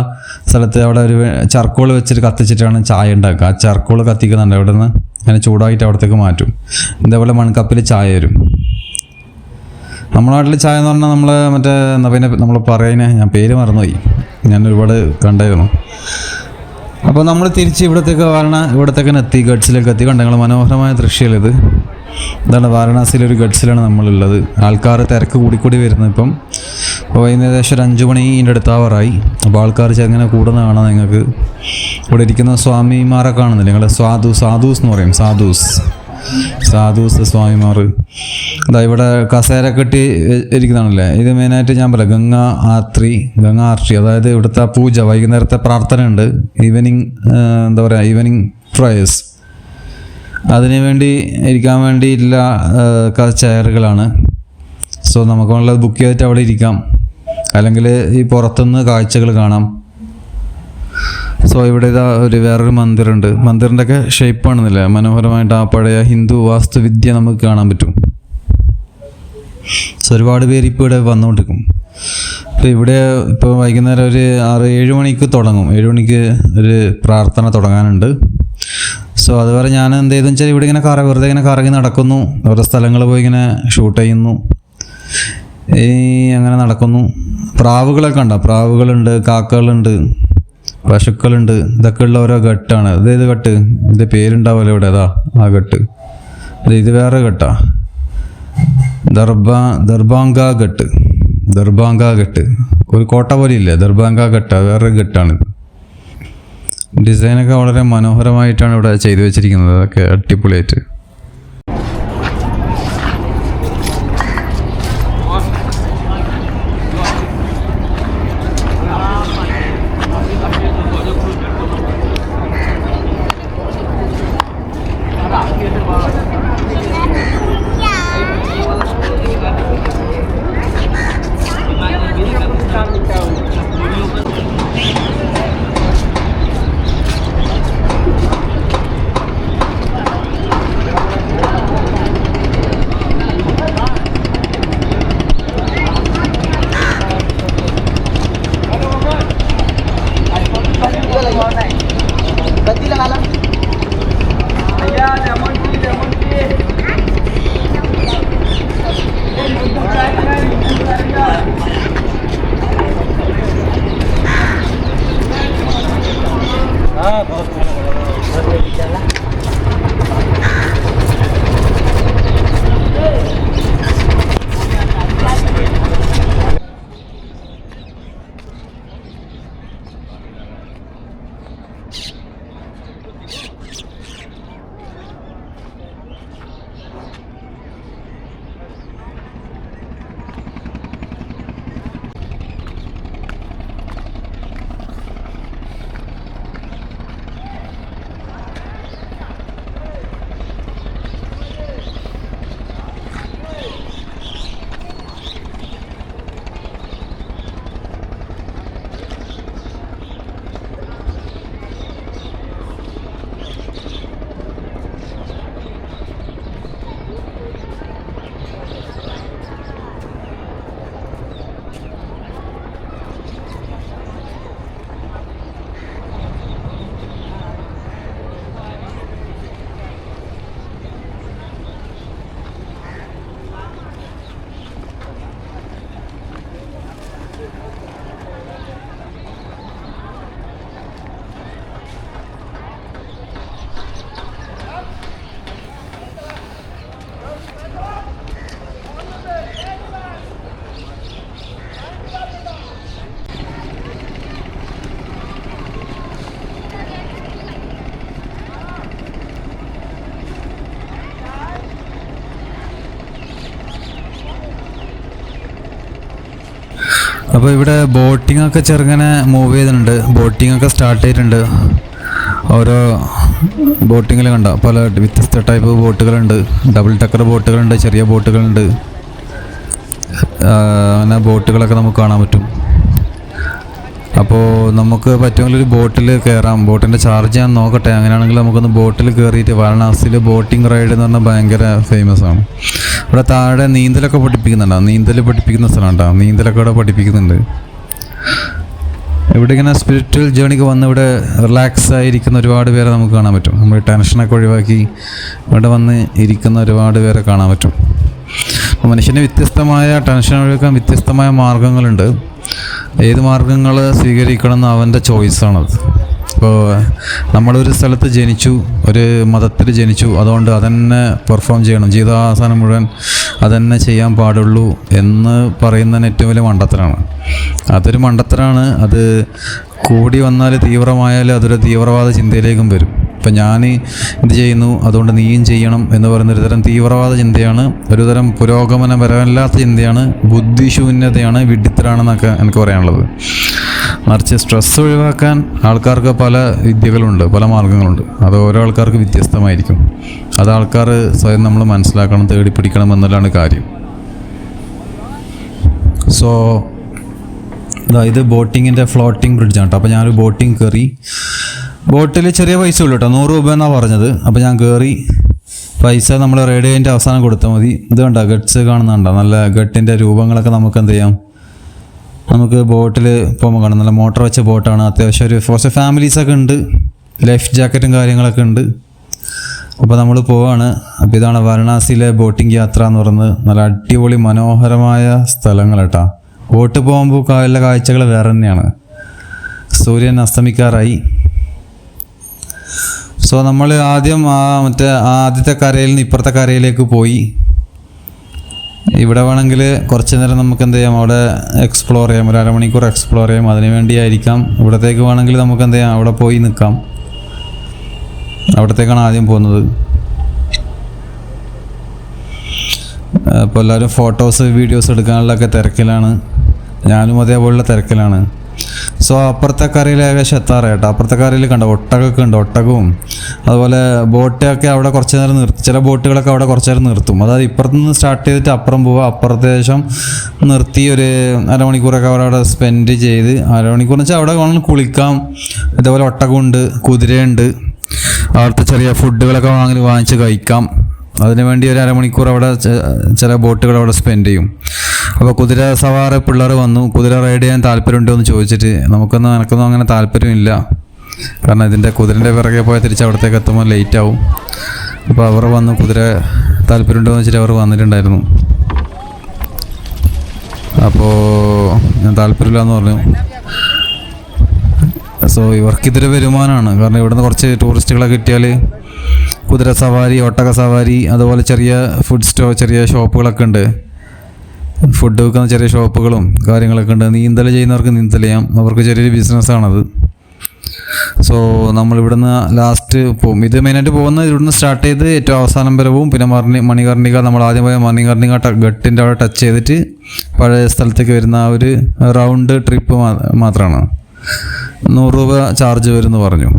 സ്ഥലത്ത് അവിടെ ഒരു ചർക്കോൾ വെച്ചിട്ട് കത്തിച്ചിട്ടാണ് ചായ ഉണ്ടാക്കുക. ആ ചർക്കോൾ കത്തിക്കുന്നുണ്ട് അവിടെ നിന്ന്, അങ്ങനെ ചൂടായിട്ട് അവിടത്തേക്ക് മാറ്റും. ഇതേപോലെ മൺകപ്പിൽ ചായ വരും. നമ്മുടെ നാട്ടിൽ ചായ എന്ന് പറഞ്ഞാൽ നമ്മൾ മറ്റേ എന്താ പിന്നെ നമ്മൾ പറയുന്നത്, ഞാൻ പേര് മറന്നുപോയി, ഞാൻ ഒരുപാട് കണ്ടായിരുന്നു. അപ്പോൾ നമ്മൾ തിരിച്ച് ഇവിടത്തേക്ക് എത്തി, ഗഡ്സിലേക്ക് എത്തി. കണ്ട നിങ്ങൾ മനോഹരമായ ദൃശ്യമില്ലത്. ഇതാണ് വാരണാസിയിലൊരു ഗഡ്സിലാണ് നമ്മളുള്ളത്. ആൾക്കാർ തിരക്ക് കൂടിക്കൂടി വരുന്നത്. ഇപ്പം ഏകദേശം ഒരു 5 മണീൻ്റെ അടുത്താവാറായി. അപ്പോൾ ആൾക്കാർ ചെങ്ങനെ കൂടുന്ന കാണാം നിങ്ങൾക്ക്. ഇവിടെ ഇരിക്കുന്ന സ്വാമിമാരെ കാണുന്നില്ല നിങ്ങൾ? സാധൂസ് എന്ന് പറയും, സാധൂസ് സ്വാമിമാർ. ഇതാ ഇവിടെ കസേര കെട്ടി ഇരിക്കുന്നതാണല്ലേ. ഇത് മെയിനായിട്ട് ഞാൻ പറയാം ഗംഗാ ആർത്തി, അതായത് ഇവിടുത്തെ പൂജ, വൈകുന്നേരത്തെ പ്രാർത്ഥന ഉണ്ട്, ഈവനിങ് പ്രയേഴ്സ്. അതിനു വേണ്ടി ഇരിക്കാൻ വേണ്ടിയിട്ടുള്ള ചെയറുകളാണ്. സോ നമുക്ക് വേണ്ടത് ബുക്ക് ചെയ്തിട്ട് അവിടെ ഇരിക്കാം, അല്ലെങ്കിൽ ഈ പുറത്തുനിന്ന് കാഴ്ചകൾ കാണാം. സോ ഇവിടെ ഇതാ വേറൊരു മന്ദിറുണ്ട്. മന്ദിറിൻ്റെ ഒക്കെ ഷേപ്പാണെന്നില്ലേ, മനോഹരമായിട്ട് ആ പഴയ ഹിന്ദു വാസ്തുവിദ്യ നമുക്ക് കാണാൻ പറ്റും. സോ ഒരുപാട് പേര് ഇപ്പോൾ ഇവിടെ വന്നുകൊണ്ടിരിക്കും. ഇപ്പോൾ ഇവിടെ ഇപ്പോൾ വൈകുന്നേരം ഒരു 6-7 മണിക്ക് തുടങ്ങും. 7 മണിക്ക് ഒരു പ്രാർത്ഥന തുടങ്ങാനുണ്ട്. സോ അതുവരെ ഞാൻ എന്ത് ചെയ്തെന്ന് വെച്ചാൽ ഇവിടെ ഇങ്ങനെ വെറുതെ ഇങ്ങനെ കറങ്ങി നടക്കുന്നു, ഓരോ സ്ഥലങ്ങൾ പോയി ഇങ്ങനെ ഷൂട്ട് ചെയ്യുന്നു, അങ്ങനെ നടക്കുന്നു. പ്രാവുകളൊക്കെ ഉണ്ടോ? പ്രാവുകളുണ്ട്, കാക്കകളുണ്ട്, പശുക്കളുണ്ട്. ഇതൊക്കെ ഉള്ള ഓരോ ഘട്ടാണ്. ഇത് ഘട്ട്, ഇത് പേരുണ്ടാവുമല്ലോ ഇവിടെ, അതാ ആ ഘട്ട്. ഇത് വേറെ ഘട്ടാ, ദർബാംഗ ഘട്ട്. ഒരു കോട്ട പോലെ ഇല്ലേ, ദർബാംഗ ഘട്ട, വേറൊരു ഘട്ടാണിത്. ഡിസൈനൊക്കെ വളരെ മനോഹരമായിട്ടാണ് ഇവിടെ ചെയ്തു വെച്ചിരിക്കുന്നത്, അതൊക്കെ അടിപൊളിയായിട്ട്. അപ്പോൾ ഇവിടെ ബോട്ടിംഗ് ഒക്കെ ചെറുങ്ങനെ മൂവ് ചെയ്തിട്ടുണ്ട്. ബോട്ടിംഗ് ഒക്കെ സ്റ്റാർട്ട് ചെയ്തിട്ടുണ്ട്. ഓരോ ബോട്ടിങ്ങിൽ കണ്ട പല വ്യത്യസ്ത ടൈപ്പ് ബോട്ടുകളുണ്ട്. ഡബിൾ ടക്കർ ബോട്ടുകളുണ്ട്, ചെറിയ ബോട്ടുകളുണ്ട്. അങ്ങനെ ബോട്ടുകളൊക്കെ നമുക്ക് കാണാൻ പറ്റും. അപ്പോൾ നമുക്ക് പറ്റുമെങ്കിൽ ഒരു ബോട്ടിൽ കയറാം. ബോട്ടിൻ്റെ ചാർജ് ഞാൻ നോക്കട്ടെ. അങ്ങനെയാണെങ്കിൽ നമുക്കൊന്ന് ബോട്ടിൽ കയറിയിട്ട് വാരണാസിയിൽ ബോട്ടിംഗ് റൈഡ് എന്ന് പറഞ്ഞാൽ ഭയങ്കര ഫേമസ് ആണ്. ഇവിടെ താഴെ നീന്തലൊക്കെ പഠിപ്പിക്കുന്നുണ്ടോ? നീന്തൽ പഠിപ്പിക്കുന്ന സ്ഥലമാണ് കേട്ടോ. നീന്തലൊക്കെ ഇവിടെ പഠിപ്പിക്കുന്നുണ്ട്. ഇവിടെ ഇങ്ങനെ സ്പിരിച്വൽ ജേണിക്ക് വന്ന് ഇവിടെ റിലാക്സ് ആയിരിക്കുന്ന ഒരുപാട് പേരെ നമുക്ക് കാണാൻ പറ്റും. നമ്മൾ ടെൻഷനൊക്കെ ഒഴിവാക്കി ഇവിടെ വന്ന് ഇരിക്കുന്ന ഒരുപാട് പേരെ കാണാൻ പറ്റും. മനുഷ്യന് വ്യത്യസ്തമായ ടെൻഷൻ ഒഴിവാക്കാൻ വ്യത്യസ്തമായ മാർഗങ്ങളുണ്ട്. ഏത് മാർഗങ്ങൾ സ്വീകരിക്കണം എന്ന് അവൻ്റെ ചോയ്സാണത്. ഇപ്പോൾ നമ്മളൊരു സ്ഥലത്ത് ജനിച്ചു, ഒരു മതത്തിൽ ജനിച്ചു, അതുകൊണ്ട് അതന്നെ പെർഫോം ചെയ്യണം, ജീവിതാവസാനം മുഴുവൻ അതന്നെ ചെയ്യാൻ പാടുള്ളൂ എന്ന് പറയുന്നതിന് ഏറ്റവും വലിയ മണ്ടത്തരമാണ്. അതൊരു മണ്ടത്തരമാണ്. അത് കൂടി വന്നാൽ തീവ്രമായാൽ അതൊരു തീവ്രവാദ ചിന്തയിലേക്കും വരും. ഇപ്പം ഞാൻ ഇത് ചെയ്യുന്നു അതുകൊണ്ട് നീയും ചെയ്യണം എന്ന് പറയുന്ന ഒരുതരം തീവ്രവാദ ചിന്തയാണ്, ഒരുതരം പുരോഗമനപരമല്ലാത്ത ചിന്തയാണ്, ബുദ്ധിശൂന്യതയാണ്, വിഡ്ഢിത്തരാണെന്നൊക്കെ എനിക്ക് പറയാനുള്ളത്. മറിച്ച് സ്ട്രെസ് ഒഴിവാക്കാൻ ആൾക്കാർക്ക് പല വിദ്യകളുണ്ട്, പല മാർഗങ്ങളുണ്ട്. അത് ഓരോ ആൾക്കാർക്ക് വ്യത്യസ്തമായിരിക്കും. അത് ആൾക്കാർ സ്വയം നമ്മൾ മനസ്സിലാക്കണം, തേടി പിടിക്കണം എന്നുള്ളതാണ് കാര്യം. സോ ഇത് ബോട്ടിങ്ങിൻ്റെ ഫ്ലോട്ടിംഗ് ബ്രിഡ്ജാണ് കേട്ടോ. അപ്പോൾ ഞാനൊരു ബോട്ടിങ് കയറി. ബോട്ടിൽ ചെറിയ പൈസ ഉള്ളൂ കേട്ടോ, 100 രൂപ എന്നാണ് പറഞ്ഞത്. അപ്പോൾ ഞാൻ കയറി. പൈസ നമ്മൾ റൈഡ് കഴിഞ്ഞിട്ട് അവസാനം കൊടുത്താൽ മതി. ഇത് കണ്ടോ, ഗട്ട്സ് കാണുന്നുണ്ടോ? നല്ല ഗട്ടിൻ്റെ രൂപങ്ങളൊക്കെ നമുക്ക് എന്ത് ചെയ്യാം, നമുക്ക് ബോട്ടിൽ പോകുമ്പോൾ കാണാം. നല്ല മോട്ടർ വെച്ച ബോട്ടാണ്. അത്യാവശ്യം കുറച്ച് ഫാമിലീസൊക്കെ ഉണ്ട്. ലൈഫ് ജാക്കറ്റും കാര്യങ്ങളൊക്കെ ഉണ്ട്. അപ്പോൾ നമ്മൾ പോവാണ്. അപ്പോൾ ഇതാണ് വാരണാസിയിലെ ബോട്ടിംഗ് യാത്ര എന്ന് പറയുന്നത്. നല്ല അടിപൊളി മനോഹരമായ സ്ഥലങ്ങൾ കേട്ടോ. ബോട്ട് പോകുമ്പോൾ എല്ലാ കാഴ്ചകൾ വേറെ തന്നെയാണ്. സൂര്യൻ അസ്തമിക്കാറായി. സോ നമ്മൾ ആദ്യം ആദ്യത്തെ കരയിൽ നിന്ന് ഇപ്പുറത്തെ കരയിലേക്ക് പോയി. ഇവിടെ വേണമെങ്കിൽ കുറച്ച് നേരം നമുക്ക് എന്ത് ചെയ്യാം, അവിടെ എക്സ്പ്ലോർ ചെയ്യാം. ഒരു അരമണിക്കൂർ എക്സ്പ്ലോർ ചെയ്യാം. അതിന് വേണ്ടിയായിരിക്കാം. ഇവിടത്തേക്ക് വേണമെങ്കിൽ നമുക്ക് എന്ത് ചെയ്യാം, അവിടെ പോയി നിൽക്കാം. അവിടത്തേക്കാണ് ആദ്യം പോകുന്നത്. അപ്പോൾ എല്ലാവരും ഫോട്ടോസ് വീഡിയോസ് എടുക്കാനുള്ളൊക്കെ തിരക്കിലാണ്. ഞാനും അതേപോലുള്ള തിരക്കിലാണ്. സോ അപ്പുറത്തെ കരയിൽ ഏകദേശം എത്താറായി കേട്ടോ. അപ്പുറത്തെ കരയിൽ കണ്ടോ ഒട്ടകമൊക്കെ ഉണ്ട്. ഒട്ടകവും അതുപോലെ ബോട്ടൊക്കെ അവിടെ കുറച്ച് നേരം നിർത്തും. ചില ബോട്ടുകളൊക്കെ അവിടെ കുറച്ച് നേരം നിർത്തും. അതായത് ഇപ്പുറത്ത് നിന്ന് സ്റ്റാർട്ട് ചെയ്തിട്ട് അപ്പുറം പോവുക, അപ്പുറത്തെ ശേഷം നിർത്തി ഒരു അരമണിക്കൂറൊക്കെ അവിടെ സ്പെൻഡ് ചെയ്ത്, അരമണിക്കൂർ വെച്ചാൽ അവിടെ വേണമെങ്കിൽ കുളിക്കാം. ഇതേപോലെ ഒട്ടകമുണ്ട്, കുതിരയുണ്ട്. അവിടുത്തെ ചെറിയ ഫുഡുകളൊക്കെ വാങ്ങിച്ച് കഴിക്കാം. അതിനുവേണ്ടി ഒരു അരമണിക്കൂർ അവിടെ ചില ബോട്ടുകൾ അവിടെ സ്പെൻഡ് ചെയ്യും. അപ്പോൾ കുതിര സവാര പിള്ളേർ വന്നു. കുതിര റൈഡ് ചെയ്യാൻ താല്പര്യമുണ്ടോ എന്ന് ചോദിച്ചിട്ട് എനിക്കൊന്നും അങ്ങനെ താല്പര്യമില്ല. കാരണം ഇതിൻ്റെ കുതിരൻ്റെ പിറകെ പോയാൽ തിരിച്ച് അവിടത്തേക്ക് എത്തുമ്പോൾ ലേറ്റ് ആവും. അപ്പോൾ അവർ വന്നു, കുതിര താല്പര്യമുണ്ടോ എന്ന് വെച്ചിട്ട് അവർ വന്നിട്ടുണ്ടായിരുന്നു. അപ്പോൾ ഞാൻ താല്പര്യമില്ല എന്ന് പറഞ്ഞു. സോ ഇവർക്കിതൊരു വരുമാനമാണ്. കാരണം ഇവിടുന്ന് കുറച്ച് ടൂറിസ്റ്റുകളൊക്കെ കിട്ടിയാൽ കുതിര സവാരി, ഒട്ടക സവാരി, അതുപോലെ ചെറിയ ചെറിയ ഷോപ്പുകളൊക്കെ ഉണ്ട്. ഫുഡ് വെക്കുന്ന ചെറിയ ഷോപ്പുകളും കാര്യങ്ങളൊക്കെ ഉണ്ട്. നീന്തൽ ചെയ്യുന്നവർക്ക് നീന്തൽ ചെയ്യാം. അവർക്ക് ചെറിയൊരു ബിസിനസ്സാണത്. സോ നമ്മളിവിടുന്ന് ലാസ്റ്റ് പോകും. ഇത് മെയിനായിട്ട് പോകുന്നത് ഇവിടുന്ന് സ്റ്റാർട്ട് ചെയ്ത് ഏറ്റവും അവസാനം വരെ പോവും. പിന്നെ മണികർണിക, നമ്മൾ ആദ്യം പോയ മണികർണിക ഗട്ടിൻ്റെ അവിടെ ടച്ച് ചെയ്തിട്ട് പഴയ സ്ഥലത്തേക്ക് വരുന്ന ആ ഒരു റൗണ്ട് ട്രിപ്പ് മാത്രമാണ്. 100 രൂപ ചാർജ് വരുമെന്ന് പറഞ്ഞു.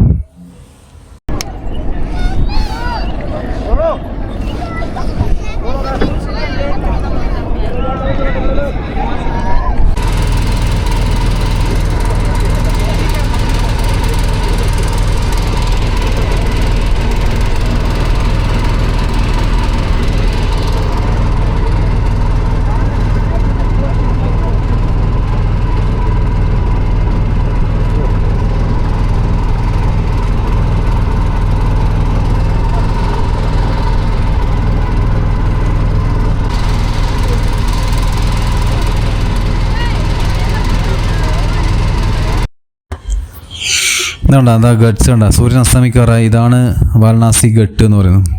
ഇതുണ്ട്, അതാ ഗട്ട്സ് ഉണ്ട്. സൂര്യൻ അസ്തമിക്കാറായി. ഇതാണ് വാരണാസി ഗട്ട് എന്ന് പറയുന്നത്.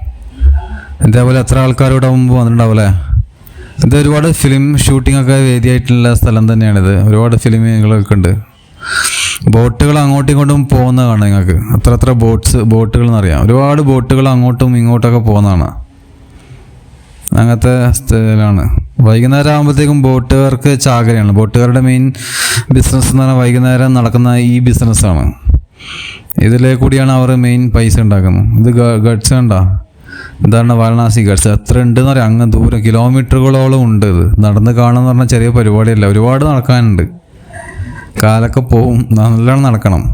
ഇതേപോലെ എത്ര ആൾക്കാരോടെ മുമ്പ് വന്നിട്ടുണ്ടാവില്ലേ. ഇത് ഒരുപാട് ഫിലിം ഷൂട്ടിംഗ് ഒക്കെ വേദിയായിട്ടുള്ള സ്ഥലം തന്നെയാണിത്. ഒരുപാട് ഫിലിമുകളൊക്കെ ഉണ്ട്. ബോട്ടുകൾ അങ്ങോട്ടും ഇങ്ങോട്ടും പോകുന്നതാണ്. നിങ്ങൾക്ക് എത്ര ബോട്ടുകൾ എന്നറിയാം. ഒരുപാട് ബോട്ടുകൾ അങ്ങോട്ടും ഇങ്ങോട്ടൊക്കെ പോകുന്നതാണ്. അങ്ങനത്തെ സ്ഥലമാണ്. വൈകുന്നേരം ആകുമ്പോഴത്തേക്കും ബോട്ടുകാർക്ക് ചാകരയാണ്. ബോട്ടുകാരുടെ മെയിൻ ബിസിനസ് എന്ന് പറഞ്ഞാൽ വൈകുന്നേരം നടക്കുന്ന ഈ ബിസിനസ്സാണ്. ഇതിലെ കൂടിയാണ് അവർ മെയിൻ പൈസ ഉണ്ടാക്കുന്നത്. ഇത് ഗഡ്സ് കണ്ടോ, ഇതാണ് വാരണാസി ഗഡ്സ്. എത്ര ഉണ്ടെന്ന് പറയാം, അങ്ങ് ദൂരം കിലോമീറ്ററുകളോളം ഉണ്ട്. ഇത് നടന്ന് കാണുമെന്ന് പറഞ്ഞാൽ ചെറിയ പരിപാടിയല്ല, ഒരുപാട് നടക്കാനുണ്ട്. കാലൊക്കെ പോവും, നല്ലോണം നടക്കണം.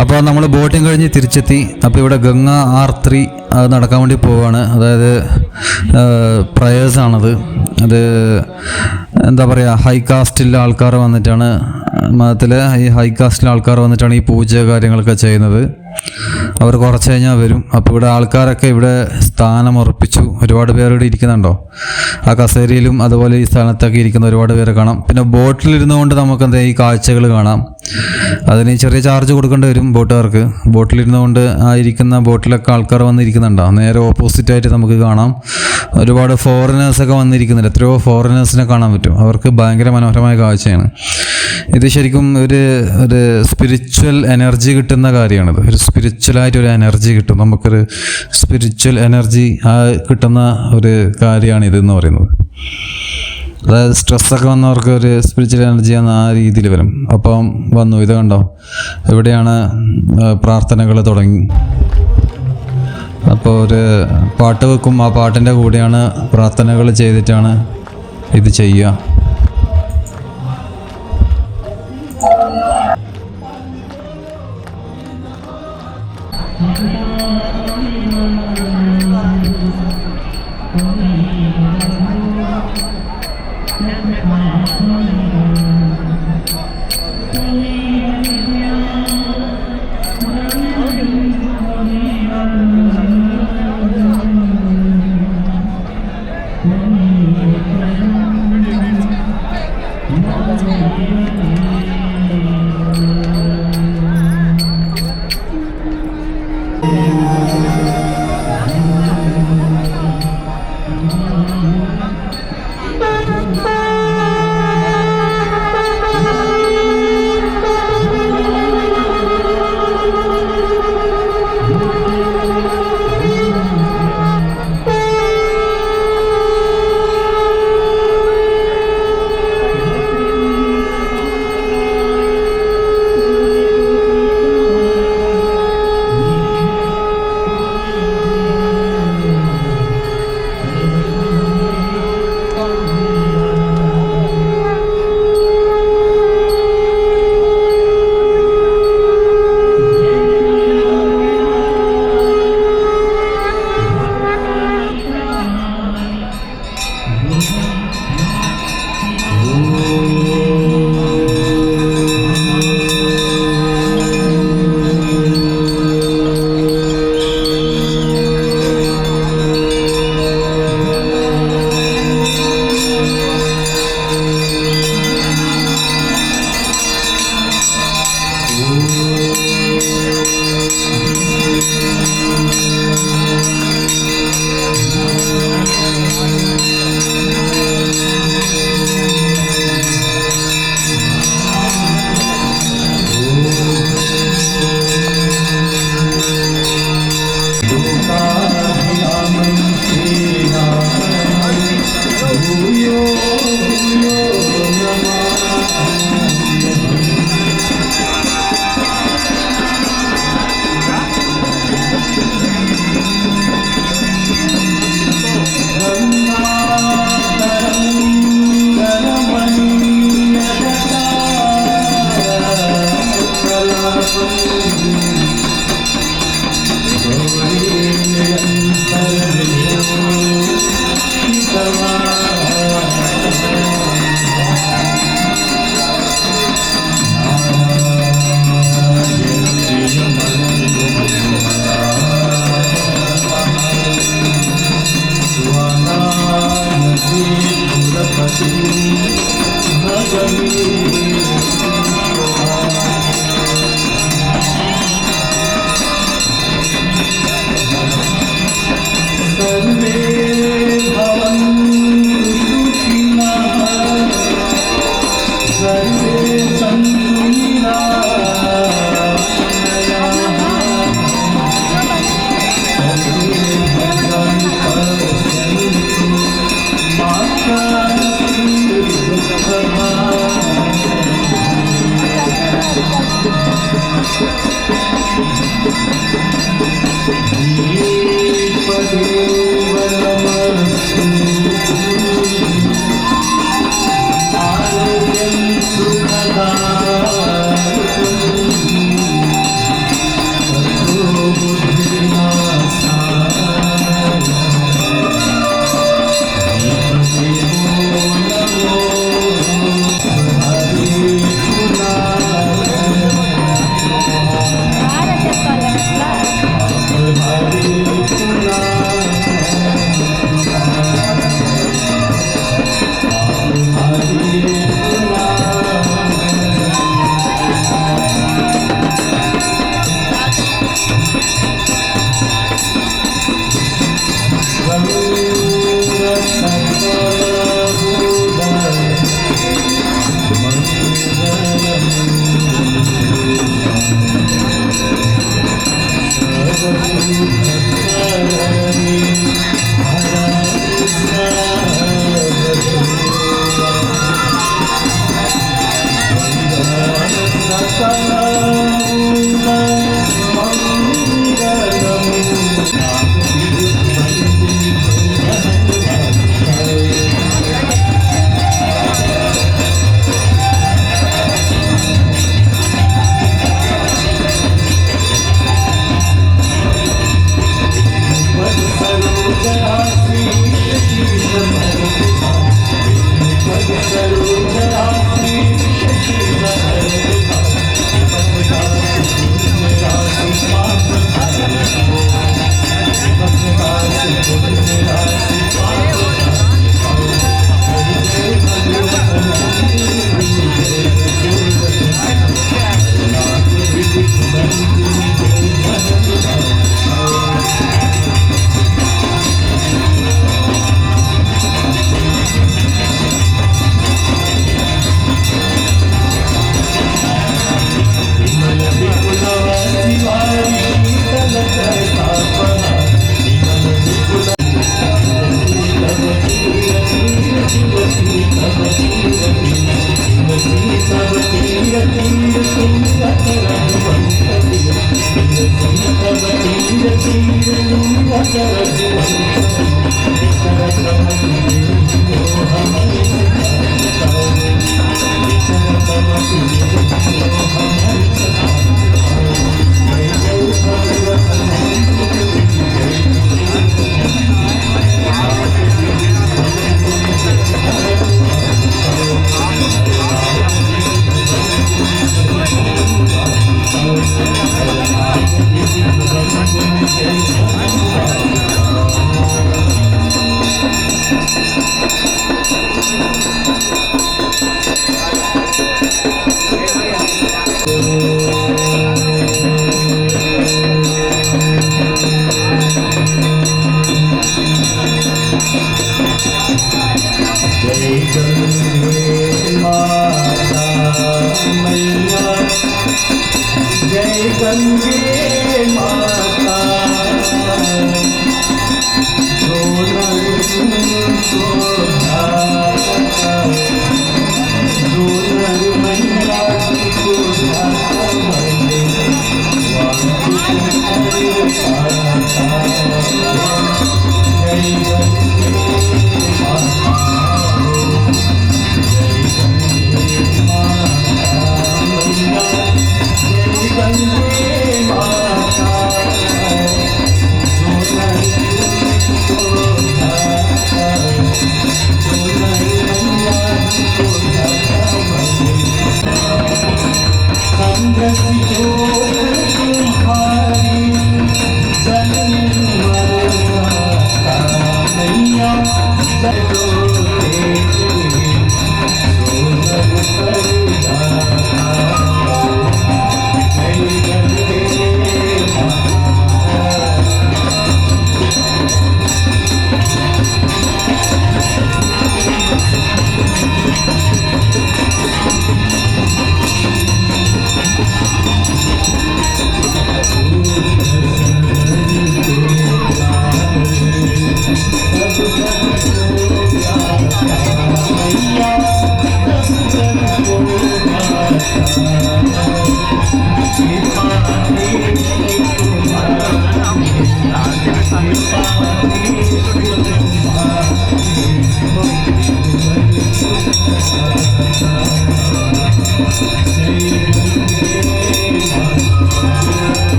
അപ്പോൾ നമ്മൾ ബോട്ടിങ് കഴിഞ്ഞ് തിരിച്ചെത്തി. അപ്പോൾ ഇവിടെ ഗംഗ R3 അത് നടക്കാൻ വേണ്ടി പോവുകയാണ്. അതായത് പ്രയേഴ്സാണത്. അത് എന്താ പറയുക, ഹൈ കാസ്റ്റിലെ ആൾക്കാർ വന്നിട്ടാണ്, മതത്തിലെ ഈ ഹൈ കാസ്റ്റിലെ ആൾക്കാർ വന്നിട്ടാണ് ഈ പൂജ കാര്യങ്ങളൊക്കെ ചെയ്യുന്നത്. അവർ കുറച്ച് കഴിഞ്ഞാൽ വരും. അപ്പോൾ ഇവിടെ ആൾക്കാരൊക്കെ ഇവിടെ സ്ഥാനം ഉറപ്പിച്ചു. ഒരുപാട് പേർ ഇവിടെ ഇരിക്കുന്നുണ്ടോ, ആ കസേരയിലും അതുപോലെ ഈ സ്ഥലത്തൊക്കെ ഇരിക്കുന്ന ഒരുപാട് പേരെ കാണാം. പിന്നെ ബോട്ടിലിരുന്നുകൊണ്ട് നമുക്ക് എന്താ ഈ കാഴ്ചകൾ കാണാം. അതിന് ചെറിയ ചാർജ് കൊടുക്കേണ്ടി വരും ബോട്ടുകാർക്ക്. ബോട്ടിലിരുന്നുകൊണ്ട് ആ ഇരിക്കുന്ന ബോട്ടിലൊക്കെ ആൾക്കാർ വന്നിരിക്കുന്നുണ്ടോ, നേരെ ഓപ്പോസിറ്റായിട്ട് നമുക്ക് കാണാം. ഒരുപാട് ഫോറിനേഴ്സൊക്കെ വന്നിരിക്കുന്നുണ്ട്. എത്രയോ ഫോറിനേഴ്സിനെ കാണാൻ പറ്റും. അവർക്ക് ഭയങ്കര മനോഹരമായ കാഴ്ചയാണ് ഇത്. ശരിക്കും ഒരു സ്പിരിച്വൽ എനർജി കിട്ടുന്ന കാര്യമാണിത്. ഒരു സ്പിരിച്വലായിട്ടൊരു എനർജി കിട്ടും. നമുക്കൊരു സ്പിരിച്വൽ എനർജി കിട്ടുന്ന ഒരു കാര്യമാണ് ഇതെന്ന് പറയുന്നത്. അതായത് സ്ട്രെസ്സൊക്കെ വന്നവർക്ക് ഒരു സ്പിരിച്വൽ എനർജി എന്ന ആ രീതിയിൽ വരും. അപ്പം വന്നു, ഇത് കണ്ടോ, എവിടെയാണ് പ്രാർത്ഥനകൾ തുടങ്ങി. അപ്പോൾ ഒരു പാട്ട് വെക്കും, ആ പാട്ടിൻ്റെ കൂടെയാണ് പ്രാർത്ഥനകൾ ചെയ്തിട്ടാണ് ഇത് ചെയ്യുക.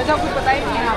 ऐसा कुछ पता ही नहीं है